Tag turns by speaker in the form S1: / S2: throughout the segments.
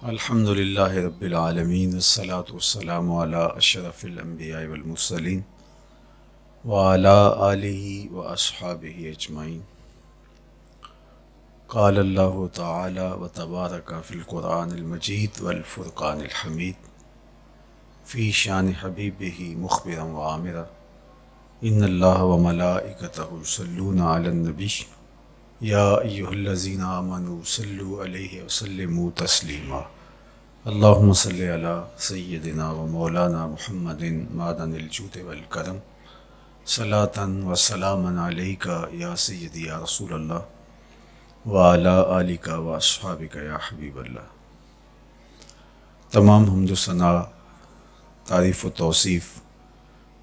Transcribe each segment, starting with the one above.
S1: الحمد للہ رب العالمین والصلاة والسلام علی اشرف الانبیاء والمرسلین وعلی آلہ واصحابہ اجمعین۔ قال اللہ تعالی وتبارک فی القرآن المجید والفرقان الحمید فی شان حبیبہ مخبرا وعامرا ان اللہ وملائکتہ یصلون علی النبی یا ایہا الذین آمنوا صلوا علیہ وسلموا تسلیما۔ اللہم صلی علی سیدنا و مولانا محمد معدن الجود والکرم صلاۃ و سلاما علیک یا سیدی یا رسول اللہ وعلی آلک و اصحابک یا حبیب اللہ۔ تمام حمد و ثنا، تعریف و توصیف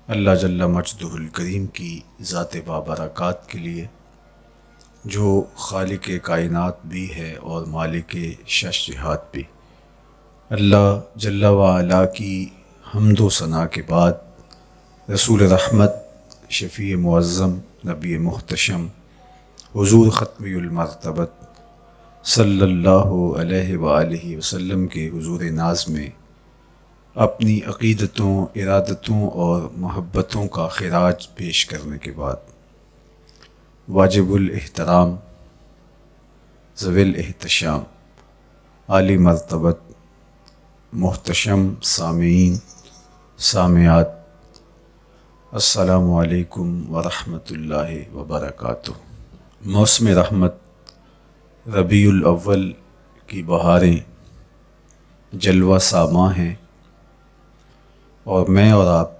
S1: اللہ جل مجدہ الکریم کی ذات بابرکات کے لیے، جو خالق کائنات بھی ہے اور مالک شش جہات بھی۔ اللہ جل وعلا کی حمد و ثنا کے بعد رسول رحمت، شفیع معظم، نبی محتشم، حضور ختمی المرتبت صلی اللہ علیہ وآلہ وسلم کے حضور ناز میں اپنی عقیدتوں، ارادتوں اور محبتوں کا خراج پیش کرنے کے بعد واجب الاحترام، ذوی الاحتشام، عالی مرتبت، محتشم سامعین، سامعات، السلام علیکم ورحمۃ اللہ وبرکاتہ۔ موسم رحمت، ربیع الاول کی بہاریں جلوہ ساماں ہیں، اور میں اور آپ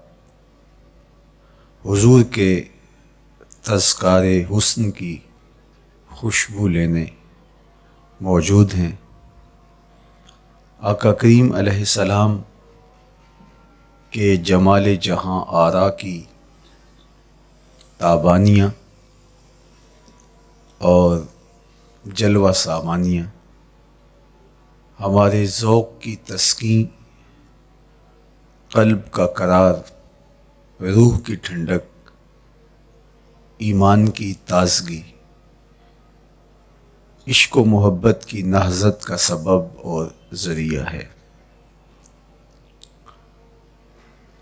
S1: حضور کے تذکار حسن کی خوشبو لینے موجود ہیں۔ آقا کریم علیہ السلام کے جمال جہاں آرا کی تابانیاں اور جلوہ سامانیاں ہمارے ذوق کی تسکین، قلب کا قرار، روح کی ٹھنڈک، ایمان کی تازگی، عشق و محبت کی نہضت کا سبب اور ذریعہ ہے۔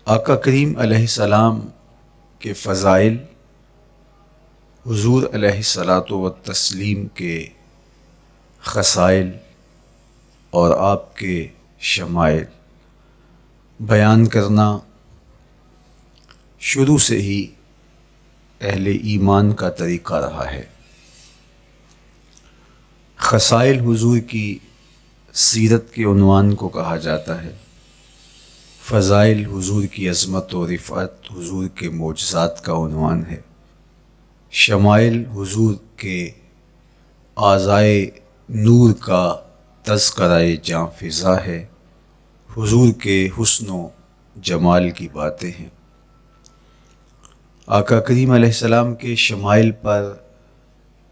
S1: آقا کریم علیہ السلام کے فضائل، حضور علیہ الصلاۃ والتسلیم کے خصائل اور آپ کے شمائل بیان کرنا شروع سے ہی اہل ایمان کا طریقہ رہا ہے۔ خصائل حضور کی سیرت کے عنوان کو کہا جاتا ہے، فضائل حضور کی عظمت و رفعت حضور کے معجزات کا عنوان ہے، شمائل حضور کے اعضائے نور کا تذکرہ جاں فضا ہے، حضور کے حسن و جمال کی باتیں ہیں۔ آقا کریم علیہ السلام کے شمائل پر،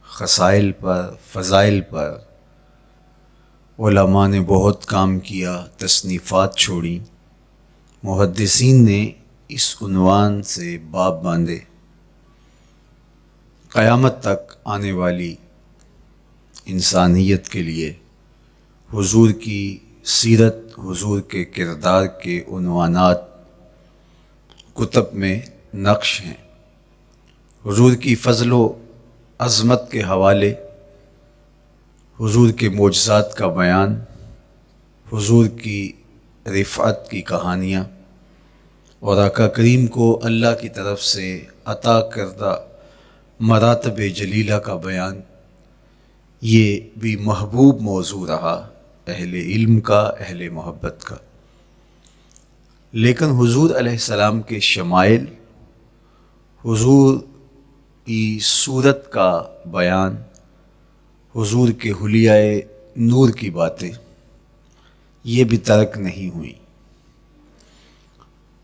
S1: خصائل پر، فضائل پر علماء نے بہت کام کیا، تصنیفات چھوڑیں، محدثین نے اس عنوان سے باب باندھے۔ قیامت تک آنے والی انسانیت کے لیے حضور کی سیرت، حضور کے کردار کے عنوانات کتب میں نقش ہیں۔ حضور کی فضل و عظمت کے حوالے، حضور کے معجزات کا بیان، حضور کی رفعت کی کہانیاں اور آقا کریم کو اللہ کی طرف سے عطا کردہ مراتب جلیلہ کا بیان، یہ بھی محبوب موضوع رہا اہل علم کا، اہل محبت کا۔ لیکن حضور علیہ السلام کے شمائل، حضور کی صورت کا بیان، حضور کے حلیہ نور کی باتیں، یہ بھی ترک نہیں ہوئیں۔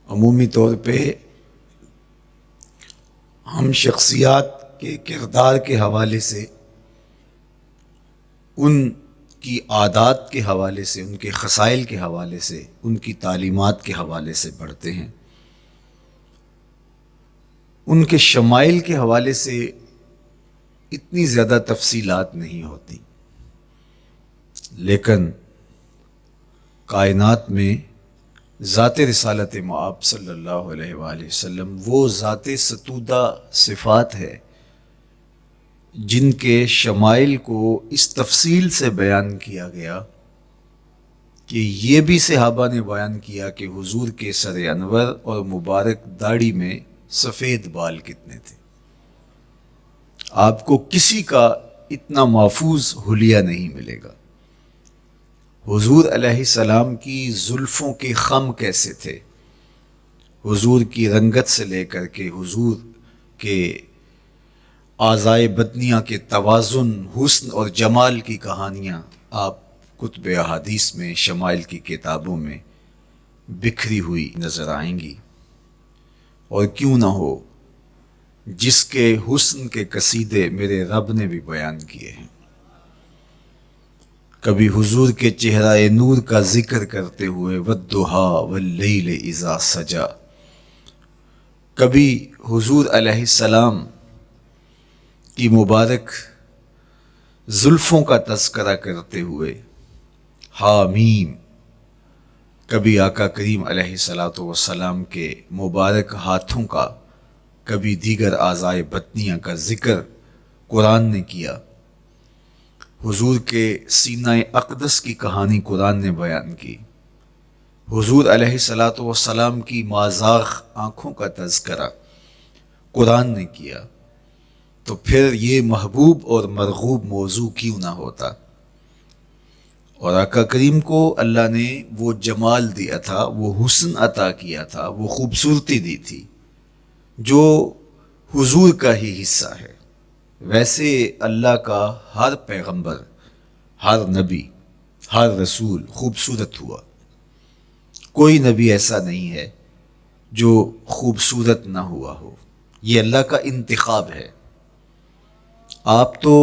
S1: عمومی طور پہ ہم شخصیات کے کردار کے حوالے سے، ان کی عادات کے حوالے سے، ان کے خصائل کے حوالے سے، ان کی تعلیمات کے حوالے سے پڑھتے ہیں۔ ان کے شمائل کے حوالے سے اتنی زیادہ تفصیلات نہیں ہوتی، لیکن کائنات میں ذات رسالت مآب صلی اللہ علیہ وآلہ وسلم وہ ذات ستودہ صفات ہے جن کے شمائل کو اس تفصیل سے بیان کیا گیا کہ یہ بھی صحابہ نے بیان کیا کہ حضور کے سر انور اور مبارک داڑھی میں سفید بال کتنے تھے. آپ کو کسی کا اتنا محفوظ حلیہ نہیں ملے گا. حضور علیہ السلام کی زلفوں کے خم کیسے تھے، حضور کی رنگت سے لے کر کے حضور کے اعضائے بدنیہ کے توازن، حسن اور جمال کی کہانیاں آپ کتب احادیث میں، شمائل کی کتابوں میں بکھری ہوئی نظر آئیں گی. اور کیوں نہ ہو، جس کے حسن کے قصیدے میرے رب نے بھی بیان کیے ہیں. کبھی حضور کے چہرہ نور کا ذکر کرتے ہوئے والضحیٰ واللیل اذا سجا، کبھی حضور علیہ السلام کی مبارک زلفوں کا تذکرہ کرتے ہوئے حامیم، کبھی آقا کریم علیہ السلام کے مبارک ہاتھوں کا، کبھی دیگر اعضائے بدنیہ کا ذکر قرآن نے کیا. حضور کے سینہ اقدس کی کہانی قرآن نے بیان کی. حضور علیہ السلام کی مازاغ آنکھوں کا تذکرہ قرآن نے کیا. تو پھر یہ محبوب اور مرغوب موضوع کیوں نہ ہوتا. اور آقا کریم کو اللہ نے وہ جمال دیا تھا، وہ حسن عطا کیا تھا، وہ خوبصورتی دی تھی جو حضور کا ہی حصہ ہے. ویسے اللہ کا ہر پیغمبر، ہر نبی، ہر رسول خوبصورت ہوا. کوئی نبی ایسا نہیں ہے جو خوبصورت نہ ہوا ہو. یہ اللہ کا انتخاب ہے. آپ تو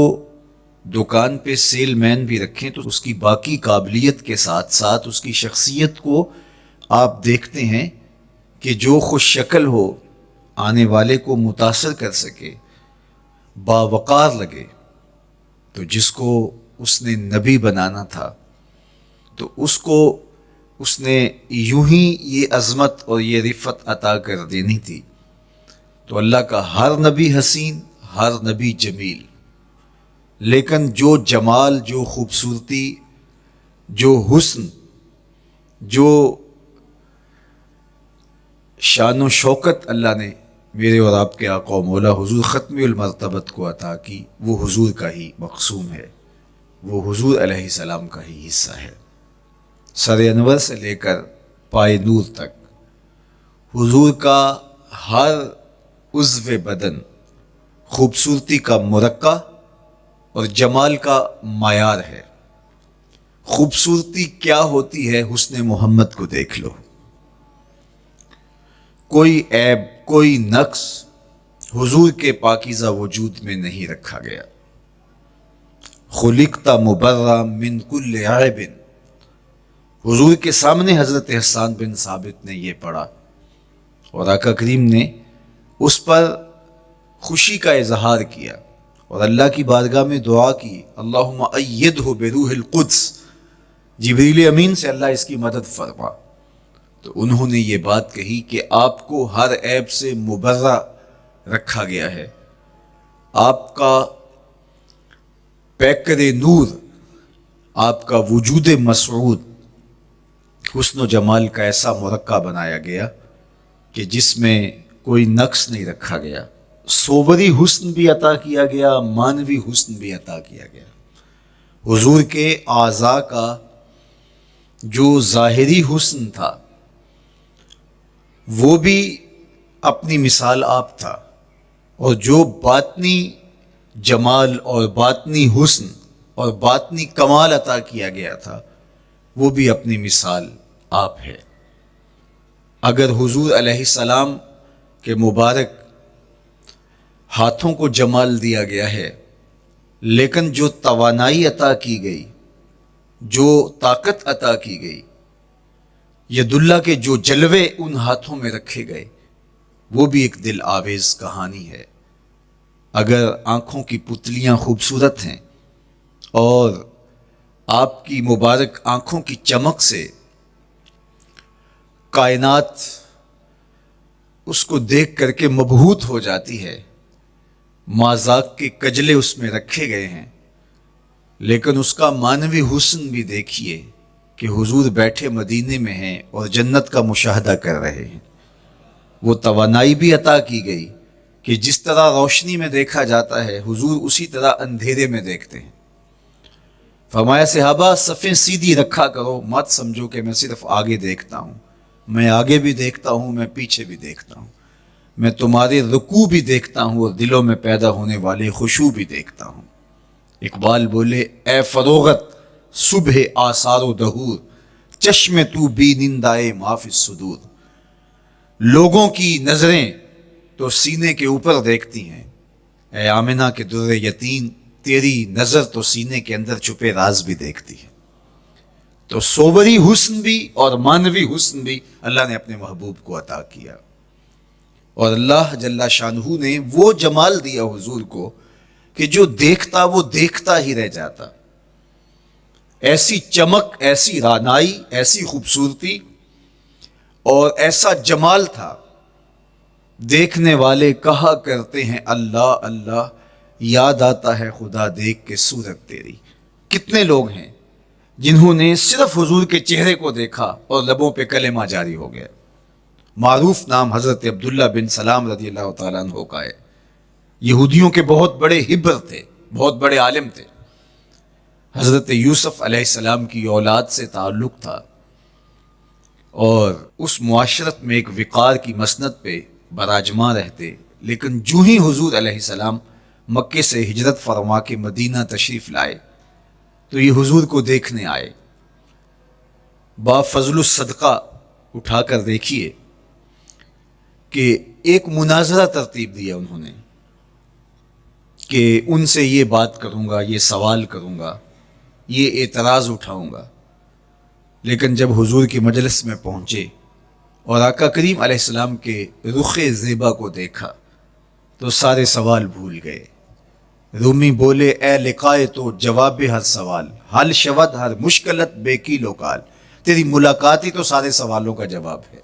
S1: دکان پہ سیل مین بھی رکھیں تو اس کی باقی قابلیت کے ساتھ ساتھ اس کی شخصیت کو آپ دیکھتے ہیں کہ جو خوش شکل ہو، آنے والے کو متاثر کر سکے، باوقار لگے. تو جس کو اس نے نبی بنانا تھا تو اس کو اس نے یوں ہی یہ عظمت اور یہ رفت عطا کر دینی تھی. تو اللہ کا ہر نبی حسین، ہر نبی جمیل، لیکن جو جمال، جو خوبصورتی، جو حسن، جو شان و شوکت اللہ نے میرے اور آپ کے آقا و مولا حضور ختم المرتبت کو عطا کی، وہ حضور کا ہی مقسوم ہے، وہ حضور علیہ السلام کا ہی حصہ ہے. سر انور سے لے کر پائے نور تک حضور کا ہر عضو بدن خوبصورتی کا مرقع اور جمال کا معیار ہے. خوبصورتی کیا ہوتی ہے، حسن محمد کو دیکھ لو. کوئی عیب، کوئی نقص حضور کے پاکیزہ وجود میں نہیں رکھا گیا. خلقت مبرأ من کل عیب، حضور کے سامنے حضرت حسان بن ثابت نے یہ پڑھا اور آقا کریم نے اس پر خوشی کا اظہار کیا اور اللہ کی بارگاہ میں دعا کی، اللہم ایدہ بروح القدس، جبریل امین سے اللہ اس کی مدد فرما. تو انہوں نے یہ بات کہی کہ آپ کو ہر عیب سے مبرہ رکھا گیا ہے. آپ کا پیکر نور، آپ کا وجود مسعود حسن و جمال کا ایسا مرقع بنایا گیا کہ جس میں کوئی نقص نہیں رکھا گیا. صوری حسن بھی عطا کیا گیا، مانوی حسن بھی عطا کیا گیا. حضور کے اعضاء کا جو ظاہری حسن تھا وہ بھی اپنی مثال آپ تھا، اور جو باطنی جمال اور باطنی حسن اور باطنی کمال عطا کیا گیا تھا وہ بھی اپنی مثال آپ ہے. اگر حضور علیہ السلام کے مبارک ہاتھوں کو جمال دیا گیا ہے، لیکن جو توانائی عطا کی گئی، جو طاقت عطا کی گئی، ید اللہ کے جو جلوے ان ہاتھوں میں رکھے گئے، وہ بھی ایک دل آویز کہانی ہے. اگر آنکھوں کی پتلیاں خوبصورت ہیں اور آپ کی مبارک آنکھوں کی چمک سے کائنات اس کو دیکھ کر کے مبہوت ہو جاتی ہے، مازاق کے کجلے اس میں رکھے گئے ہیں، لیکن اس کا معنوی حسن بھی دیکھیے کہ حضور بیٹھے مدینے میں ہیں اور جنت کا مشاہدہ کر رہے ہیں۔ وہ توانائی بھی عطا کی گئی کہ جس طرح روشنی میں دیکھا جاتا ہے حضور اسی طرح اندھیرے میں دیکھتے ہیں۔ فرمایا صحابہ صفیں سیدھی رکھا کرو، مت سمجھو کہ میں صرف آگے دیکھتا ہوں، میں آگے بھی دیکھتا ہوں، میں پیچھے بھی دیکھتا ہوں، میں تمہارے رکوع بھی دیکھتا ہوں اور دلوں میں پیدا ہونے والے خشوع بھی دیکھتا ہوں۔ اقبال بولے اے فروغت صبح آثار و دہور، چشم تو بی نندائے ما فی الصدور۔ لوگوں کی نظریں تو سینے کے اوپر دیکھتی ہیں، اے آمنہ کے در یتیم تیری نظر تو سینے کے اندر چھپے راز بھی دیکھتی ہے۔ تو صوری حسن بھی اور معنوی حسن بھی اللہ نے اپنے محبوب کو عطا کیا، اور اللہ جل شانہ نے وہ جمال دیا حضور کو کہ جو دیکھتا وہ دیکھتا ہی رہ جاتا۔ ایسی چمک، ایسی رانائی، ایسی خوبصورتی اور ایسا جمال تھا، دیکھنے والے کہا کرتے ہیں اللہ اللہ، یاد آتا ہے خدا دیکھ کے صورت تیری۔ کتنے لوگ ہیں جنہوں نے صرف حضور کے چہرے کو دیکھا اور لبوں پہ کلمہ جاری ہو گیا۔ معروف نام حضرت عبداللہ بن سلام رضی اللہ تعالیٰ عنہ کا ہے۔ یہودیوں کے بہت بڑے حبر تھے، بہت بڑے عالم تھے۔ حضرت یوسف علیہ السلام کی اولاد سے تعلق تھا، اور اس معاشرت میں ایک وقار کی مسند پہ براجماں رہتے، لیکن جو ہی حضور علیہ السلام مکے سے ہجرت فرما کے مدینہ تشریف لائے تو یہ حضور کو دیکھنے آئے۔ با فضل الصدقہ اٹھا کر دیکھیے کہ ایک مناظرہ ترتیب دیا انہوں نے کہ ان سے یہ بات کروں گا، یہ سوال کروں گا، یہ اعتراض اٹھاؤں گا، لیکن جب حضور کی مجلس میں پہنچے اور آقا کریم علیہ السلام کے رخ زیبا کو دیکھا تو سارے سوال بھول گئے۔ رومی بولے اے لقائے تو جواب ہر سوال، حل شود ہر مشکلت بے کی لوکال۔ تیری ملاقات ہی تو سارے سوالوں کا جواب ہے،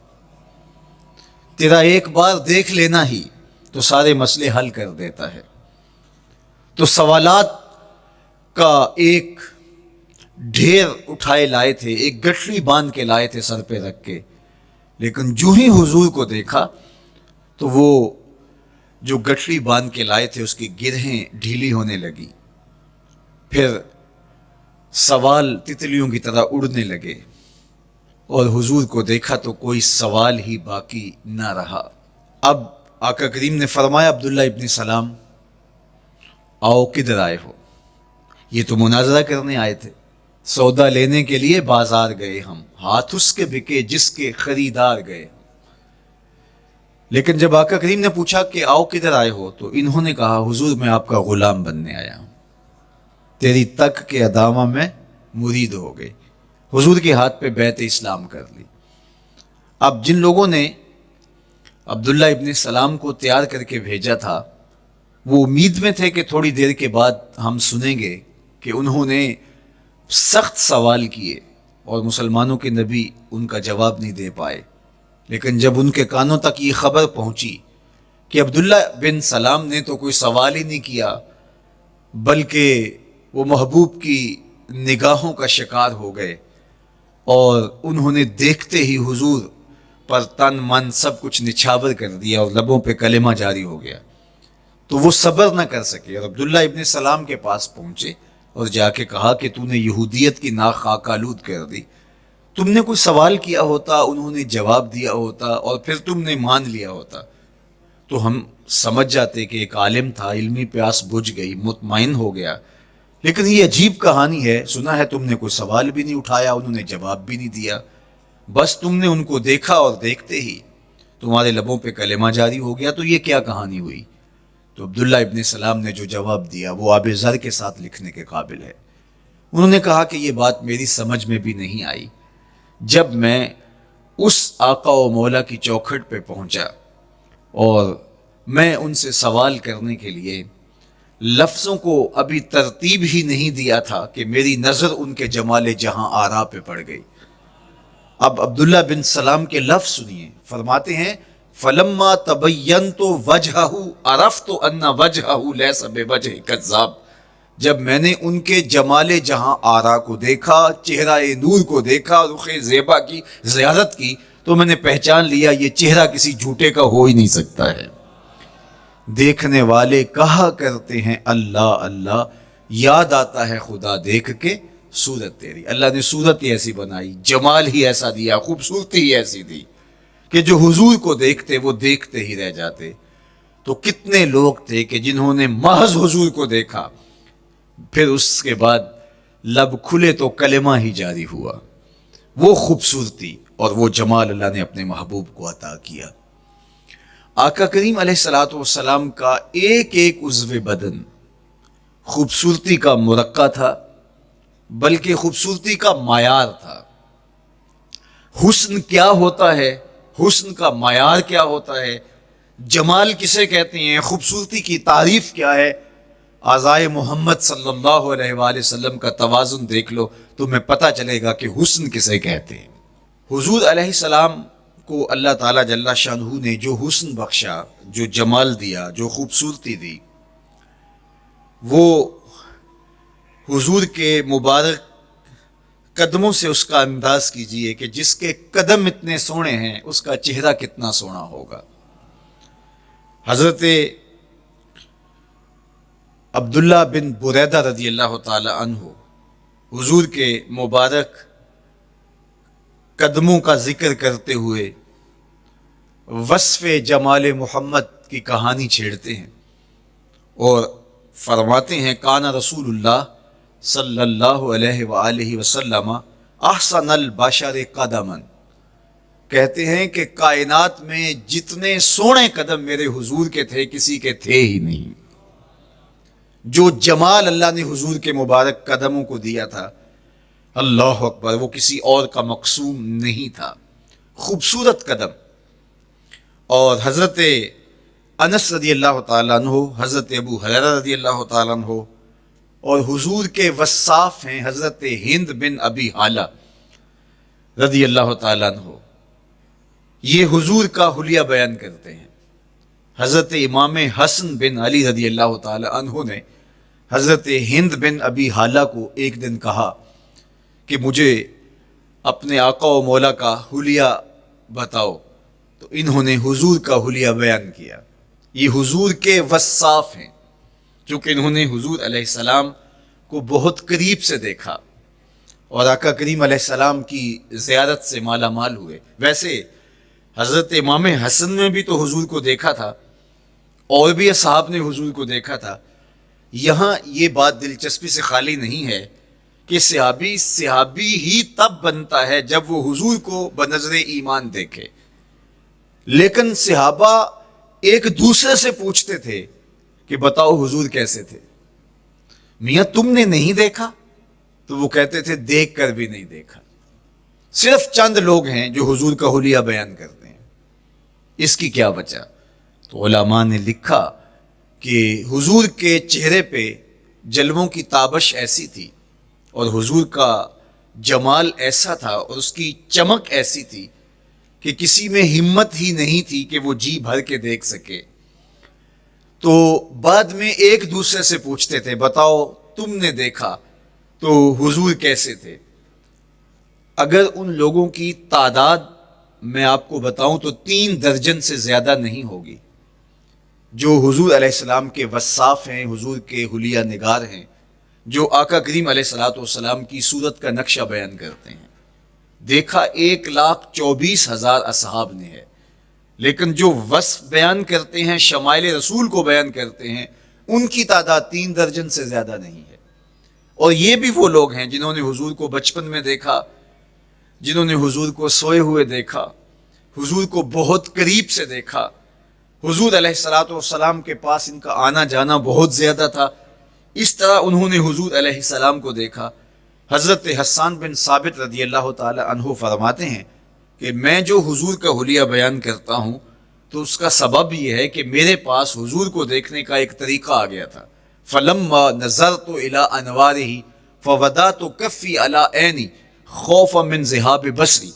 S1: تیرا ایک بار دیکھ لینا ہی تو سارے مسئلے حل کر دیتا ہے۔ تو سوالات کا ایک ڈھیر اٹھائے لائے تھے، ایک گٹھڑی باندھ کے لائے تھے سر پہ رکھ کے، لیکن جو ہی حضور کو دیکھا تو وہ جو گٹھڑی باندھ کے لائے تھے اس کی گرہیں ڈھیلی ہونے لگی، پھر سوال تتلیوں کی طرح اڑنے لگے، اور حضور کو دیکھا تو کوئی سوال ہی باقی نہ رہا۔ اب آقا کریم نے فرمایا عبداللہ ابن سلام آؤ کدھر آئے ہو؟ یہ تو مناظرہ کرنے آئے تھے، سودا لینے کے لیے بازار گئے ہم، ہاتھ اس کے بکے جس کے خریدار گئے۔ لیکن جب آقا کریم نے پوچھا کہ آؤ کدھر آئے ہو تو انہوں نے کہا حضور میں آپ کا غلام بننے آیا ہوں، تیری تک کے ادامہ میں مرید ہو گئی، حضور کے ہاتھ پہ بیعت اسلام کر لی۔ اب جن لوگوں نے عبداللہ ابن سلام کو تیار کر کے بھیجا تھا وہ امید میں تھے کہ تھوڑی دیر کے بعد ہم سنیں گے کہ انہوں نے سخت سوال کیے اور مسلمانوں کے نبی ان کا جواب نہیں دے پائے، لیکن جب ان کے کانوں تک یہ خبر پہنچی کہ عبداللہ بن سلام نے تو کوئی سوال ہی نہیں کیا بلکہ وہ محبوب کی نگاہوں کا شکار ہو گئے، اور انہوں نے دیکھتے ہی حضور پر تن من سب کچھ نچھاور کر دیا اور لبوں پہ کلمہ جاری ہو گیا، تو وہ صبر نہ کر سکے اور عبداللہ ابن سلام کے پاس پہنچے اور جا کے کہا کہ تو نے یہودیت کی ناک خاک آلود کر دی، تم نے کوئی سوال کیا ہوتا، انہوں نے جواب دیا ہوتا اور پھر تم نے مان لیا ہوتا تو ہم سمجھ جاتے کہ ایک عالم تھا، علمی پیاس بجھ گئی، مطمئن ہو گیا، لیکن یہ عجیب کہانی ہے، سنا ہے تم نے کوئی سوال بھی نہیں اٹھایا، انہوں نے جواب بھی نہیں دیا، بس تم نے ان کو دیکھا اور دیکھتے ہی تمہارے لبوں پہ کلمہ جاری ہو گیا، تو یہ کیا کہانی ہوئی؟ تو عبداللہ ابن سلام نے جو جواب دیا وہ آب زر کے ساتھ لکھنے کے قابل ہے۔ انہوں نے کہا کہ یہ بات میری سمجھ میں بھی نہیں آئی، جب میں اس آقا و مولا کی چوکھٹ پہ پہنچا اور میں ان سے سوال کرنے کے لیے لفظوں کو ابھی ترتیب ہی نہیں دیا تھا کہ میری نظر ان کے جمال جہاں آرا پہ پڑ گئی، اب عبداللہ بن سلام کے لفظ سنیے، فرماتے ہیں فلما تبینت وجہہ عرفت ان وجہہ لیس بوجہ کذاب، جب میں نے ان کے جمال جہاں آرا کو دیکھا، چہرہ نور کو دیکھا، رخ زیبا کی زیارت کی، تو میں نے پہچان لیا یہ چہرہ کسی جھوٹے کا ہو ہی نہیں سکتا ہے۔ دیکھنے والے کہا کرتے ہیں اللہ اللہ، یاد آتا ہے خدا دیکھ کے صورت تیری۔ اللہ نے صورت ہی ایسی بنائی، جمال ہی ایسا دیا، خوبصورتی ہی ایسی دی کہ جو حضور کو دیکھتے وہ دیکھتے ہی رہ جاتے۔ تو کتنے لوگ تھے کہ جنہوں نے محض حضور کو دیکھا، پھر اس کے بعد لب کھلے تو کلمہ ہی جاری ہوا۔ وہ خوبصورتی اور وہ جمال اللہ نے اپنے محبوب کو عطا کیا۔ آقا کریم علیہ الصلوۃ والسلام کا ایک ایک عضو بدن خوبصورتی کا مرقع تھا، بلکہ خوبصورتی کا معیار تھا۔ حسن کیا ہوتا ہے، حسن کا معیار کیا ہوتا ہے، جمال کسے کہتے ہیں، خوبصورتی کی تعریف کیا ہے، اعضائے محمد صلی اللہ علیہ وآلہ وسلم کا توازن دیکھ لو، تمہیں پتہ چلے گا کہ حسن کسے کہتے ہیں۔ حضور علیہ السلام کو اللہ تعالیٰ جل شانہ نے جو حسن بخشا، جو جمال دیا، جو خوبصورتی دی، وہ حضور کے مبارک قدموں سے اس کا انداز کیجئے کہ جس کے قدم اتنے سونے ہیں اس کا چہرہ کتنا سونا ہوگا۔ حضرت عبداللہ بن بریدہ رضی اللہ تعالی عنہ حضور کے مبارک قدموں کا ذکر کرتے ہوئے وصف جمال محمد کی کہانی چھیڑتے ہیں اور فرماتے ہیں کان رسول اللہ صلی اللہ علیہ وآلہ وسلم احسن البشر قدما، کہتے ہیں کہ کائنات میں جتنے سونے قدم میرے حضور کے تھے کسی کے تھے ہی نہیں۔ جو جمال اللہ نے حضور کے مبارک قدموں کو دیا تھا، اللہ اکبر، وہ کسی اور کا مقسوم نہیں تھا۔ خوبصورت قدم۔ اور حضرت انس رضی اللہ تعالیٰ عنہ، حضرت ابو ہریرہ رضی اللہ تعالیٰ عنہ، اور حضور کے وصاف ہیں حضرت ہند بن ابی حالہ رضی اللہ تعالیٰ عنہ، یہ حضور کا حلیہ بیان کرتے ہیں۔ حضرت امام حسن بن علی رضی اللہ تعالیٰ عنہ نے حضرت ہند بن ابی حالہ کو ایک دن کہا کہ مجھے اپنے آقا و مولا کا حلیہ بتاؤ، تو انہوں نے حضور کا حلیہ بیان کیا۔ یہ حضور کے وصاف ہیں، چونکہ انہوں نے حضور علیہ السلام کو بہت قریب سے دیکھا اور آقا کریم علیہ السلام کی زیارت سے مالا مال ہوئے۔ ویسے حضرت امام حسن نے بھی تو حضور کو دیکھا تھا، اور بھی اصحاب نے حضور کو دیکھا تھا۔ یہاں یہ بات دلچسپی سے خالی نہیں ہے کہ صحابی ہی تب بنتا ہے جب وہ حضور کو بنظر ایمان دیکھے، لیکن صحابہ ایک دوسرے سے پوچھتے تھے کہ بتاؤ حضور کیسے تھے؟ میاں تم نے نہیں دیکھا؟ تو وہ کہتے تھے دیکھ کر بھی نہیں دیکھا۔ صرف چند لوگ ہیں جو حضور کا حلیہ بیان کرتے ہیں، اس کی کیا وجہ؟ تو علماء نے لکھا کہ حضور کے چہرے پہ جلووں کی تابش ایسی تھی اور حضور کا جمال ایسا تھا اور اس کی چمک ایسی تھی کہ کسی میں ہمت ہی نہیں تھی کہ وہ جی بھر کے دیکھ سکے۔ تو بعد میں ایک دوسرے سے پوچھتے تھے بتاؤ تم نے دیکھا تو حضور کیسے تھے؟ اگر ان لوگوں کی تعداد میں آپ کو بتاؤں تو 3 درجن سے زیادہ نہیں ہوگی جو حضور علیہ السلام کے وصاف ہیں، حضور کے حلیہ نگار ہیں، جو آقا کریم علیہ الصلوۃ والسلام کی صورت کا نقشہ بیان کرتے ہیں۔ دیکھا 1,24,000 اصحاب نے ہے، لیکن جو وصف بیان کرتے ہیں، شمائل رسول کو بیان کرتے ہیں، ان کی تعداد 3 درجن سے زیادہ نہیں ہے۔ اور یہ بھی وہ لوگ ہیں جنہوں نے حضور کو بچپن میں دیکھا، جنہوں نے حضور کو سوئے ہوئے دیکھا، حضور کو بہت قریب سے دیکھا۔ حضور علیہ الصلوۃ والسلام کے پاس ان کا آنا جانا بہت زیادہ تھا، اس طرح انہوں نے حضور علیہ السلام کو دیکھا۔ حضرت حسان بن ثابت رضی اللہ تعالی عنہ فرماتے ہیں کہ میں جو حضور کا حلیہ بیان کرتا ہوں تو اس کا سبب یہ ہے کہ میرے پاس حضور کو دیکھنے کا ایک طریقہ آ گیا تھا۔ فلما نظرت الى انوارہ فوضعت کفی علی عینی خوفا من ذہاب بصری،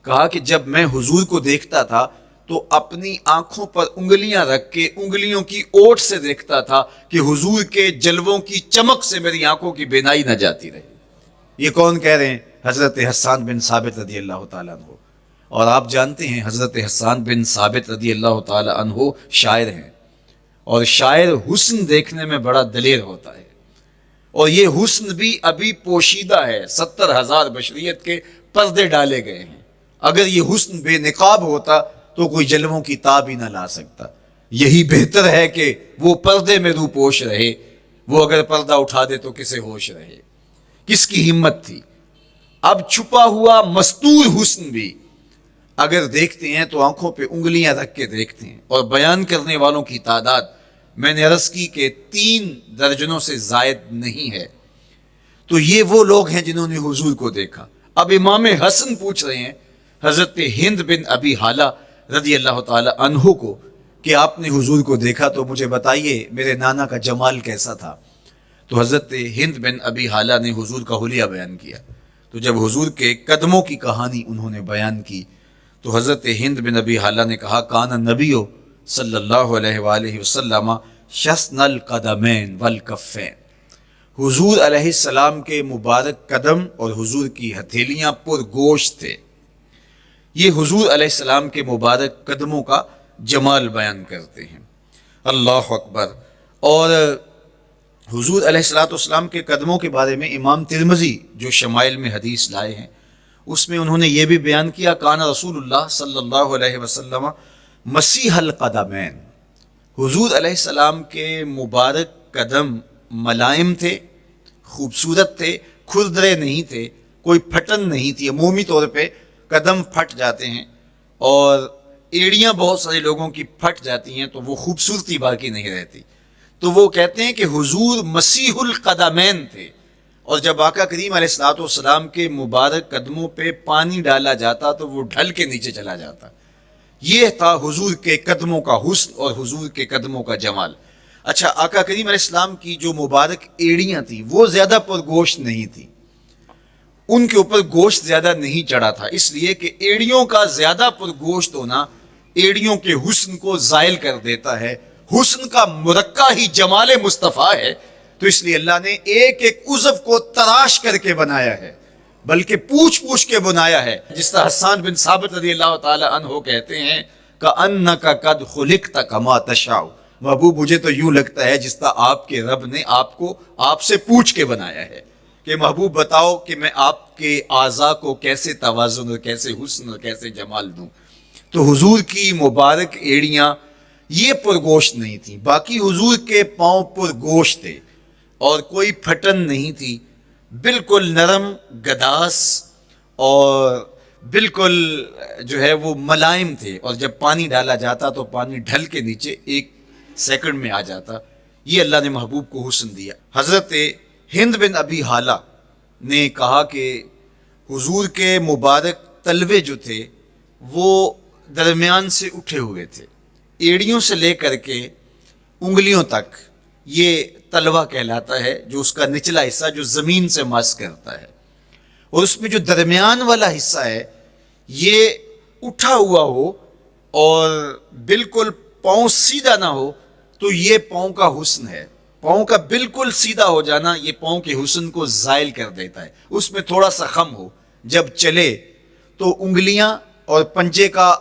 S1: کہا کہ جب میں حضور کو دیکھتا تھا تو اپنی آنکھوں پر انگلیاں رکھ کے انگلیوں کی اوٹ سے دیکھتا تھا کہ حضور کے جلووں کی چمک سے میری آنکھوں کی بینائی نہ جاتی رہی۔ یہ کون کہہ رہے ہیں؟ حضرت حسان بن ثابت رضی اللہ تعالیٰ عنہ۔ اور آپ جانتے ہیں حضرت حسان بن ثابت رضی اللہ تعالیٰ عنہ شاعر ہیں، اور شاعر حسن دیکھنے میں بڑا دلیر ہوتا ہے، اور یہ حسن بھی ابھی پوشیدہ ہے، 70,000 بشریت کے پردے ڈالے گئے ہیں۔ اگر یہ حسن بے نقاب ہوتا تو کوئی جلووں کی تاب ہی نہ لا سکتا۔ یہی بہتر ہے کہ وہ پردے میں رو پوش رہے، وہ اگر پردہ اٹھا دے تو کسے ہوش رہے۔ کس کی ہمت تھی؟ اب چھپا ہوا مستور حسن بھی اگر دیکھتے ہیں تو آنکھوں پہ انگلیاں رکھ کے دیکھتے ہیں، اور بیان کرنے والوں کی تعداد میں نے عرض کی کہ 3 درجنوں سے زائد نہیں ہے۔ تو یہ وہ لوگ ہیں جنہوں نے حضور کو دیکھا۔ اب امام حسن پوچھ رہے ہیں حضرت ہند بن ابی حالہ رضی اللہ تعالی عنہ کو کہ آپ نے حضور کو دیکھا تو مجھے بتائیے میرے نانا کا جمال کیسا تھا۔ تو حضرت ہند بن ابی حالہ نے حضور کا حلیہ بیان کیا۔ تو جب حضور کے قدموں کی کہانی انہوں نے بیان کی تو حضرت ہند بن ابی حالہ نے کہا کان نبیو صلی اللہ علیہ وآلہ وسلم شسن القدمین والکفین، حضور علیہ السلام کے مبارک قدم اور حضور کی ہتھیلیاں پر گوشت تھے۔ یہ حضور علیہ السلام کے مبارک قدموں کا جمال بیان کرتے ہیں۔ اللہ اکبر۔ اور حضور علیہ السلام کے قدموں کے بارے میں امام ترمذی جو شمائل میں حدیث لائے ہیں اس میں انہوں نے یہ بھی بیان کیا کان رسول اللہ صلی اللہ علیہ وسلم مسیح القدمین، حضور علیہ السلام کے مبارک قدم ملائم تھے، خوبصورت تھے، کھردرے نہیں تھے، کوئی پھٹن نہیں تھی۔ عمومی طور پہ قدم پھٹ جاتے ہیں اور ایڑیاں بہت سارے لوگوں کی پھٹ جاتی ہیں تو وہ خوبصورتی باقی نہیں رہتی۔ تو وہ کہتے ہیں کہ حضور مسیح القدمین تھے، اور جب آقا کریم علیہ الصلوۃ والسلام کے مبارک قدموں پہ پانی ڈالا جاتا تو وہ ڈھل کے نیچے چلا جاتا۔ یہ تھا حضور کے قدموں کا حسن اور حضور کے قدموں کا جمال۔ اچھا، آقا کریم علیہ السلام کی جو مبارک ایڑیاں تھیں وہ زیادہ پر گوشت نہیں تھی، ان کے اوپر گوشت زیادہ نہیں چڑھا تھا، اس لیے کہ ایڑیوں کا زیادہ پر گوشت ہونا ایڑیوں کے حسن کو زائل کر دیتا ہے۔ حسن کا مرقع ہی جمال مصطفیٰ ہے، تو اس لیے اللہ نے ایک ایک عضو کو تراش کر کے بنایا ہے، بلکہ پوچھ پوچھ کے بنایا ہے۔ جس طرح حسان بن ثابت رضی اللہ تعالی عنہ کہتے ہیں کأنک قد خلقت کما تشاء، محبوب مجھے تو یوں لگتا ہے جس طرح آپ کے رب نے آپ کو آپ سے پوچھ کے بنایا ہے کہ محبوب بتاؤ کہ میں آپ کے اعضاء کو کیسے توازن اور کیسے حسن اور کیسے جمال دوں۔ تو حضور کی مبارک ایڑیاں یہ پرگوشت نہیں تھیں، باقی حضور کے پاؤں پر گوشت تھے اور کوئی پھٹن نہیں تھی، بالکل نرم گداس اور بالکل جو ہے وہ ملائم تھے، اور جب پانی ڈالا جاتا تو پانی ڈھل کے نیچے 1 سیکنڈ میں آ جاتا۔ یہ اللہ نے محبوب کو حسن دیا۔ حضرت ہند بن ابی حالہ نے کہا کہ حضور کے مبارک تلوے جو تھے وہ درمیان سے اٹھے ہوئے تھے، ایڑیوں سے لے کر کے انگلیوں تک یہ تلوہ کہلاتا ہے، جو اس کا نچلا حصہ جو زمین سے مس کرتا ہے، اور اس میں جو درمیان والا حصہ ہے یہ اٹھا ہوا ہو اور بالکل پاؤں سیدھا نہ ہو تو یہ پاؤں کا حسن ہے۔ پاؤں کا بالکل سیدھا ہو جانا یہ پاؤں کے حسن کو زائل کر دیتا ہے۔ اس میں تھوڑا سا خم ہو، جب چلے تو انگلیاں اور پنجے کا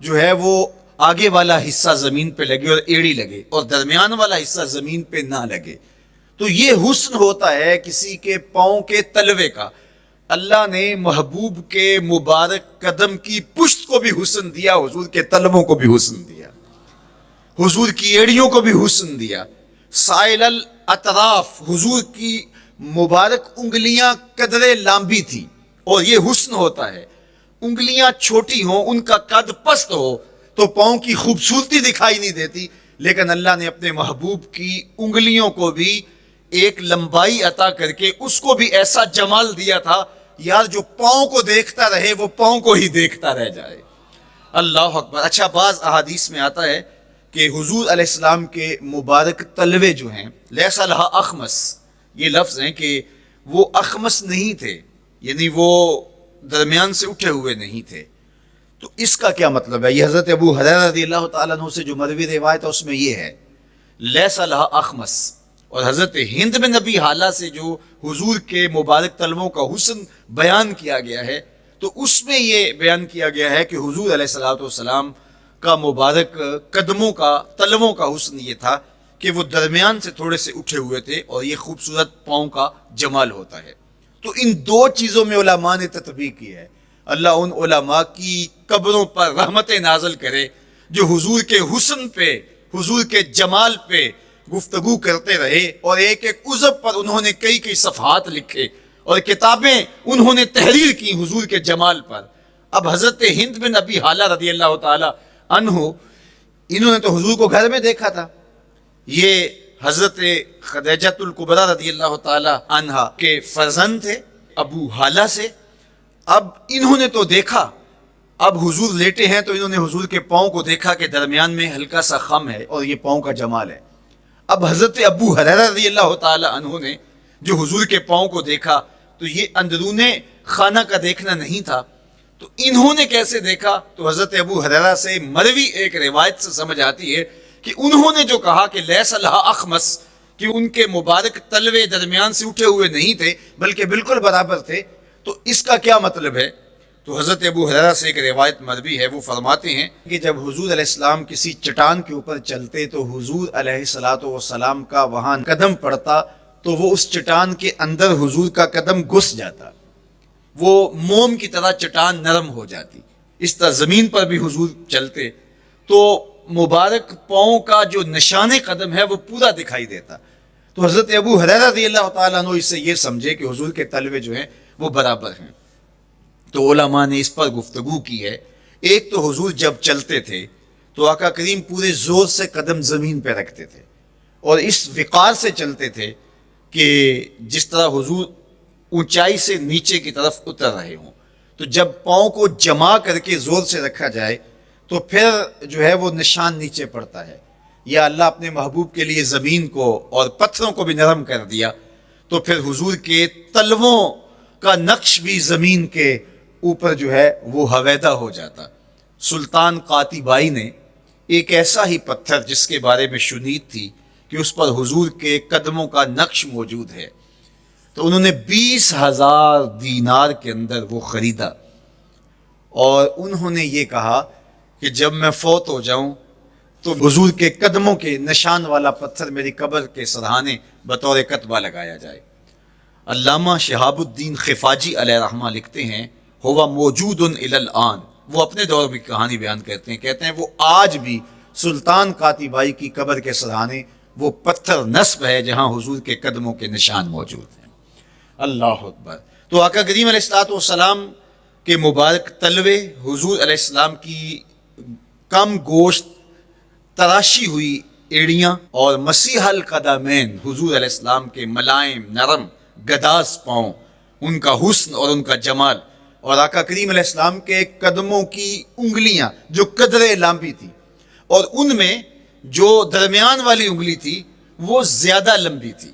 S1: جو ہے وہ آگے والا حصہ زمین پہ لگے اور ایڑی لگے، اور درمیان والا حصہ زمین پہ نہ لگے، تو یہ حسن ہوتا ہے کسی کے پاؤں کے تلوے کا۔ اللہ نے محبوب کے مبارک قدم کی پشت کو بھی حسن دیا، حضور کے تلووں کو بھی حسن دیا، حضور کی ایڑیوں کو بھی حسن دیا۔ سائل الاطراف، حضور کی مبارک انگلیاں قدرے لامبی تھی، اور یہ حسن ہوتا ہے۔ انگلیاں چھوٹی ہوں، ان کا قد پست ہو تو پاؤں کی خوبصورتی دکھائی نہیں دیتی، لیکن اللہ نے اپنے محبوب کی انگلیوں کو بھی ایک لمبائی عطا کر کے اس کو بھی ایسا جمال دیا تھا یار جو پاؤں کو دیکھتا رہے وہ پاؤں کو ہی دیکھتا رہ جائے۔ اللہ اکبر۔ اچھا، بعض احادیث میں آتا ہے کہ حضور علیہ السلام کے مبارک تلوے جو ہیں لیسا لہا اخمس، یہ لفظ ہیں کہ وہ اخمس نہیں تھے، یعنی وہ درمیان سے اٹھے ہوئے نہیں تھے، تو اس کا کیا مطلب ہے؟ یہ حضرت ابو ہریرہ رضی اللہ تعالیٰ عنہ سے جو مروی روایت ہے اس میں یہ ہے لیس لہا اخمس، اور حضرت ہند بن ابی حالہ سے جو حضور کے مبارک تلووں کا حسن بیان کیا گیا ہے، تو اس میں یہ بیان کیا گیا ہے کہ حضور علیہ الصلوۃ والسلام کا مبارک قدموں کا تلووں کا حسن یہ تھا کہ وہ درمیان سے تھوڑے سے اٹھے ہوئے تھے، اور یہ خوبصورت پاؤں کا جمال ہوتا ہے۔ تو ان دو چیزوں میں علماء نے تطبیق کی ہے۔ اللہ ان علماء کی قبروں پر رحمت نازل کرے جو حضور کے حسن پہ، حضور کے جمال پہ گفتگو کرتے رہے، اور ایک ایک عضو پر انہوں نے کئی کئی صفحات لکھے اور کتابیں انہوں نے تحریر کی حضور کے جمال پر۔ اب حضرت ہند بن ابی حالہ رضی اللہ تعالی عنہ، انہوں نے تو حضور کو گھر میں دیکھا تھا، یہ حضرت خدیجۃ الکبریٰ رضی اللہ تعالی عنہا کے فرزند تھے ابو حالہ سے۔ اب انہوں نے تو دیکھا، اب حضور لیٹے ہیں تو انہوں نے حضور کے پاؤں کو دیکھا کہ درمیان میں ہلکا سا خم ہے اور یہ پاؤں کا جمال ہے۔ اب حضرت ابو ہریرہ رضی اللہ تعالی عنہ نے جو حضور کے پاؤں کو دیکھا تو یہ اندرون خانہ کا دیکھنا نہیں تھا، تو انہوں نے کیسے دیکھا؟ تو حضرت ابو ہریرہ سے مروی ایک روایت سے سمجھ آتی ہے کہ انہوں نے جو کہا کہ لیس لہا اخمس، کہ ان کے مبارک تلوے درمیان سے اٹھے ہوئے نہیں تھے بلکہ بالکل برابر تھے، تو اس کا کیا مطلب ہے؟ تو حضرت ابو ہریرہ سے ایک روایت مروی ہے، وہ فرماتے ہیں کہ جب حضور علیہ السلام کسی چٹان کے اوپر چلتے تو حضور علیہ الصلوۃ والسلام کا وہاں قدم پڑتا تو وہ اس چٹان کے اندر حضور کا قدم گھس جاتا، وہ موم کی طرح چٹان نرم ہو جاتی۔ اس طرح زمین پر بھی حضور چلتے تو مبارک پاؤں کا جو نشان قدم ہے وہ پورا دکھائی دیتا۔ تو حضرت ابو ہریرہ رضی اللہ تعالیٰ عنہ اس سے یہ سمجھے کہ حضور کے تلوے جو ہیں وہ برابر ہیں۔ تو علماء نے اس پر گفتگو کی ہے۔ ایک تو حضور جب چلتے تھے تو آقا کریم پورے زور سے قدم زمین پہ رکھتے تھے اور اس وقار سے چلتے تھے کہ جس طرح حضور اونچائی سے نیچے کی طرف اتر رہے ہوں، تو جب پاؤں کو جما کر کے زور سے رکھا جائے تو پھر جو ہے وہ نشان نیچے پڑتا ہے۔ یا اللہ اپنے محبوب کے لیے زمین کو اور پتھروں کو بھی نرم کر دیا تو پھر حضور کے تلووں کا نقش بھی زمین کے اوپر جو ہے وہ حویدہ ہو جاتا۔ سلطان قاتبائی نے ایک ایسا ہی پتھر جس کے بارے میں شنید تھی کہ اس پر حضور کے قدموں کا نقش موجود ہے، تو انہوں نے 20,000 دینار کے اندر وہ خریدا، اور انہوں نے یہ کہا کہ جب میں فوت ہو جاؤں تو حضور کے قدموں کے نشان والا پتھر میری قبر کے سرہانے بطور کتبہ لگایا جائے۔ علامہ شہاب الدین خفاجی علیہ رحمہ لکھتے ہیں ہوا موجود الی الآن، وہ اپنے دور کی کہانی بیان کہتے ہیں وہ آج بھی سلطان قاتبائی کی قبر کے سرہانے وہ پتھر نصب ہے جہاں حضور کے قدموں کے نشان موجود ہیں۔ اللہ اکبر۔ تو آقا کریم علیہ الصلوۃ والسلام کے مبارک تلوے، حضور علیہ السلام کی کم گوشت تراشی ہوئی ایڑیاں، اور مسیح القدمین حضور علیہ السلام کے ملائم نرم گداز پاؤں، ان کا حسن اور ان کا جمال، اور آقا کریم علیہ السلام کے قدموں کی انگلیاں جو قدرے لمبی تھی، اور ان میں جو درمیان والی انگلی تھی وہ زیادہ لمبی تھی،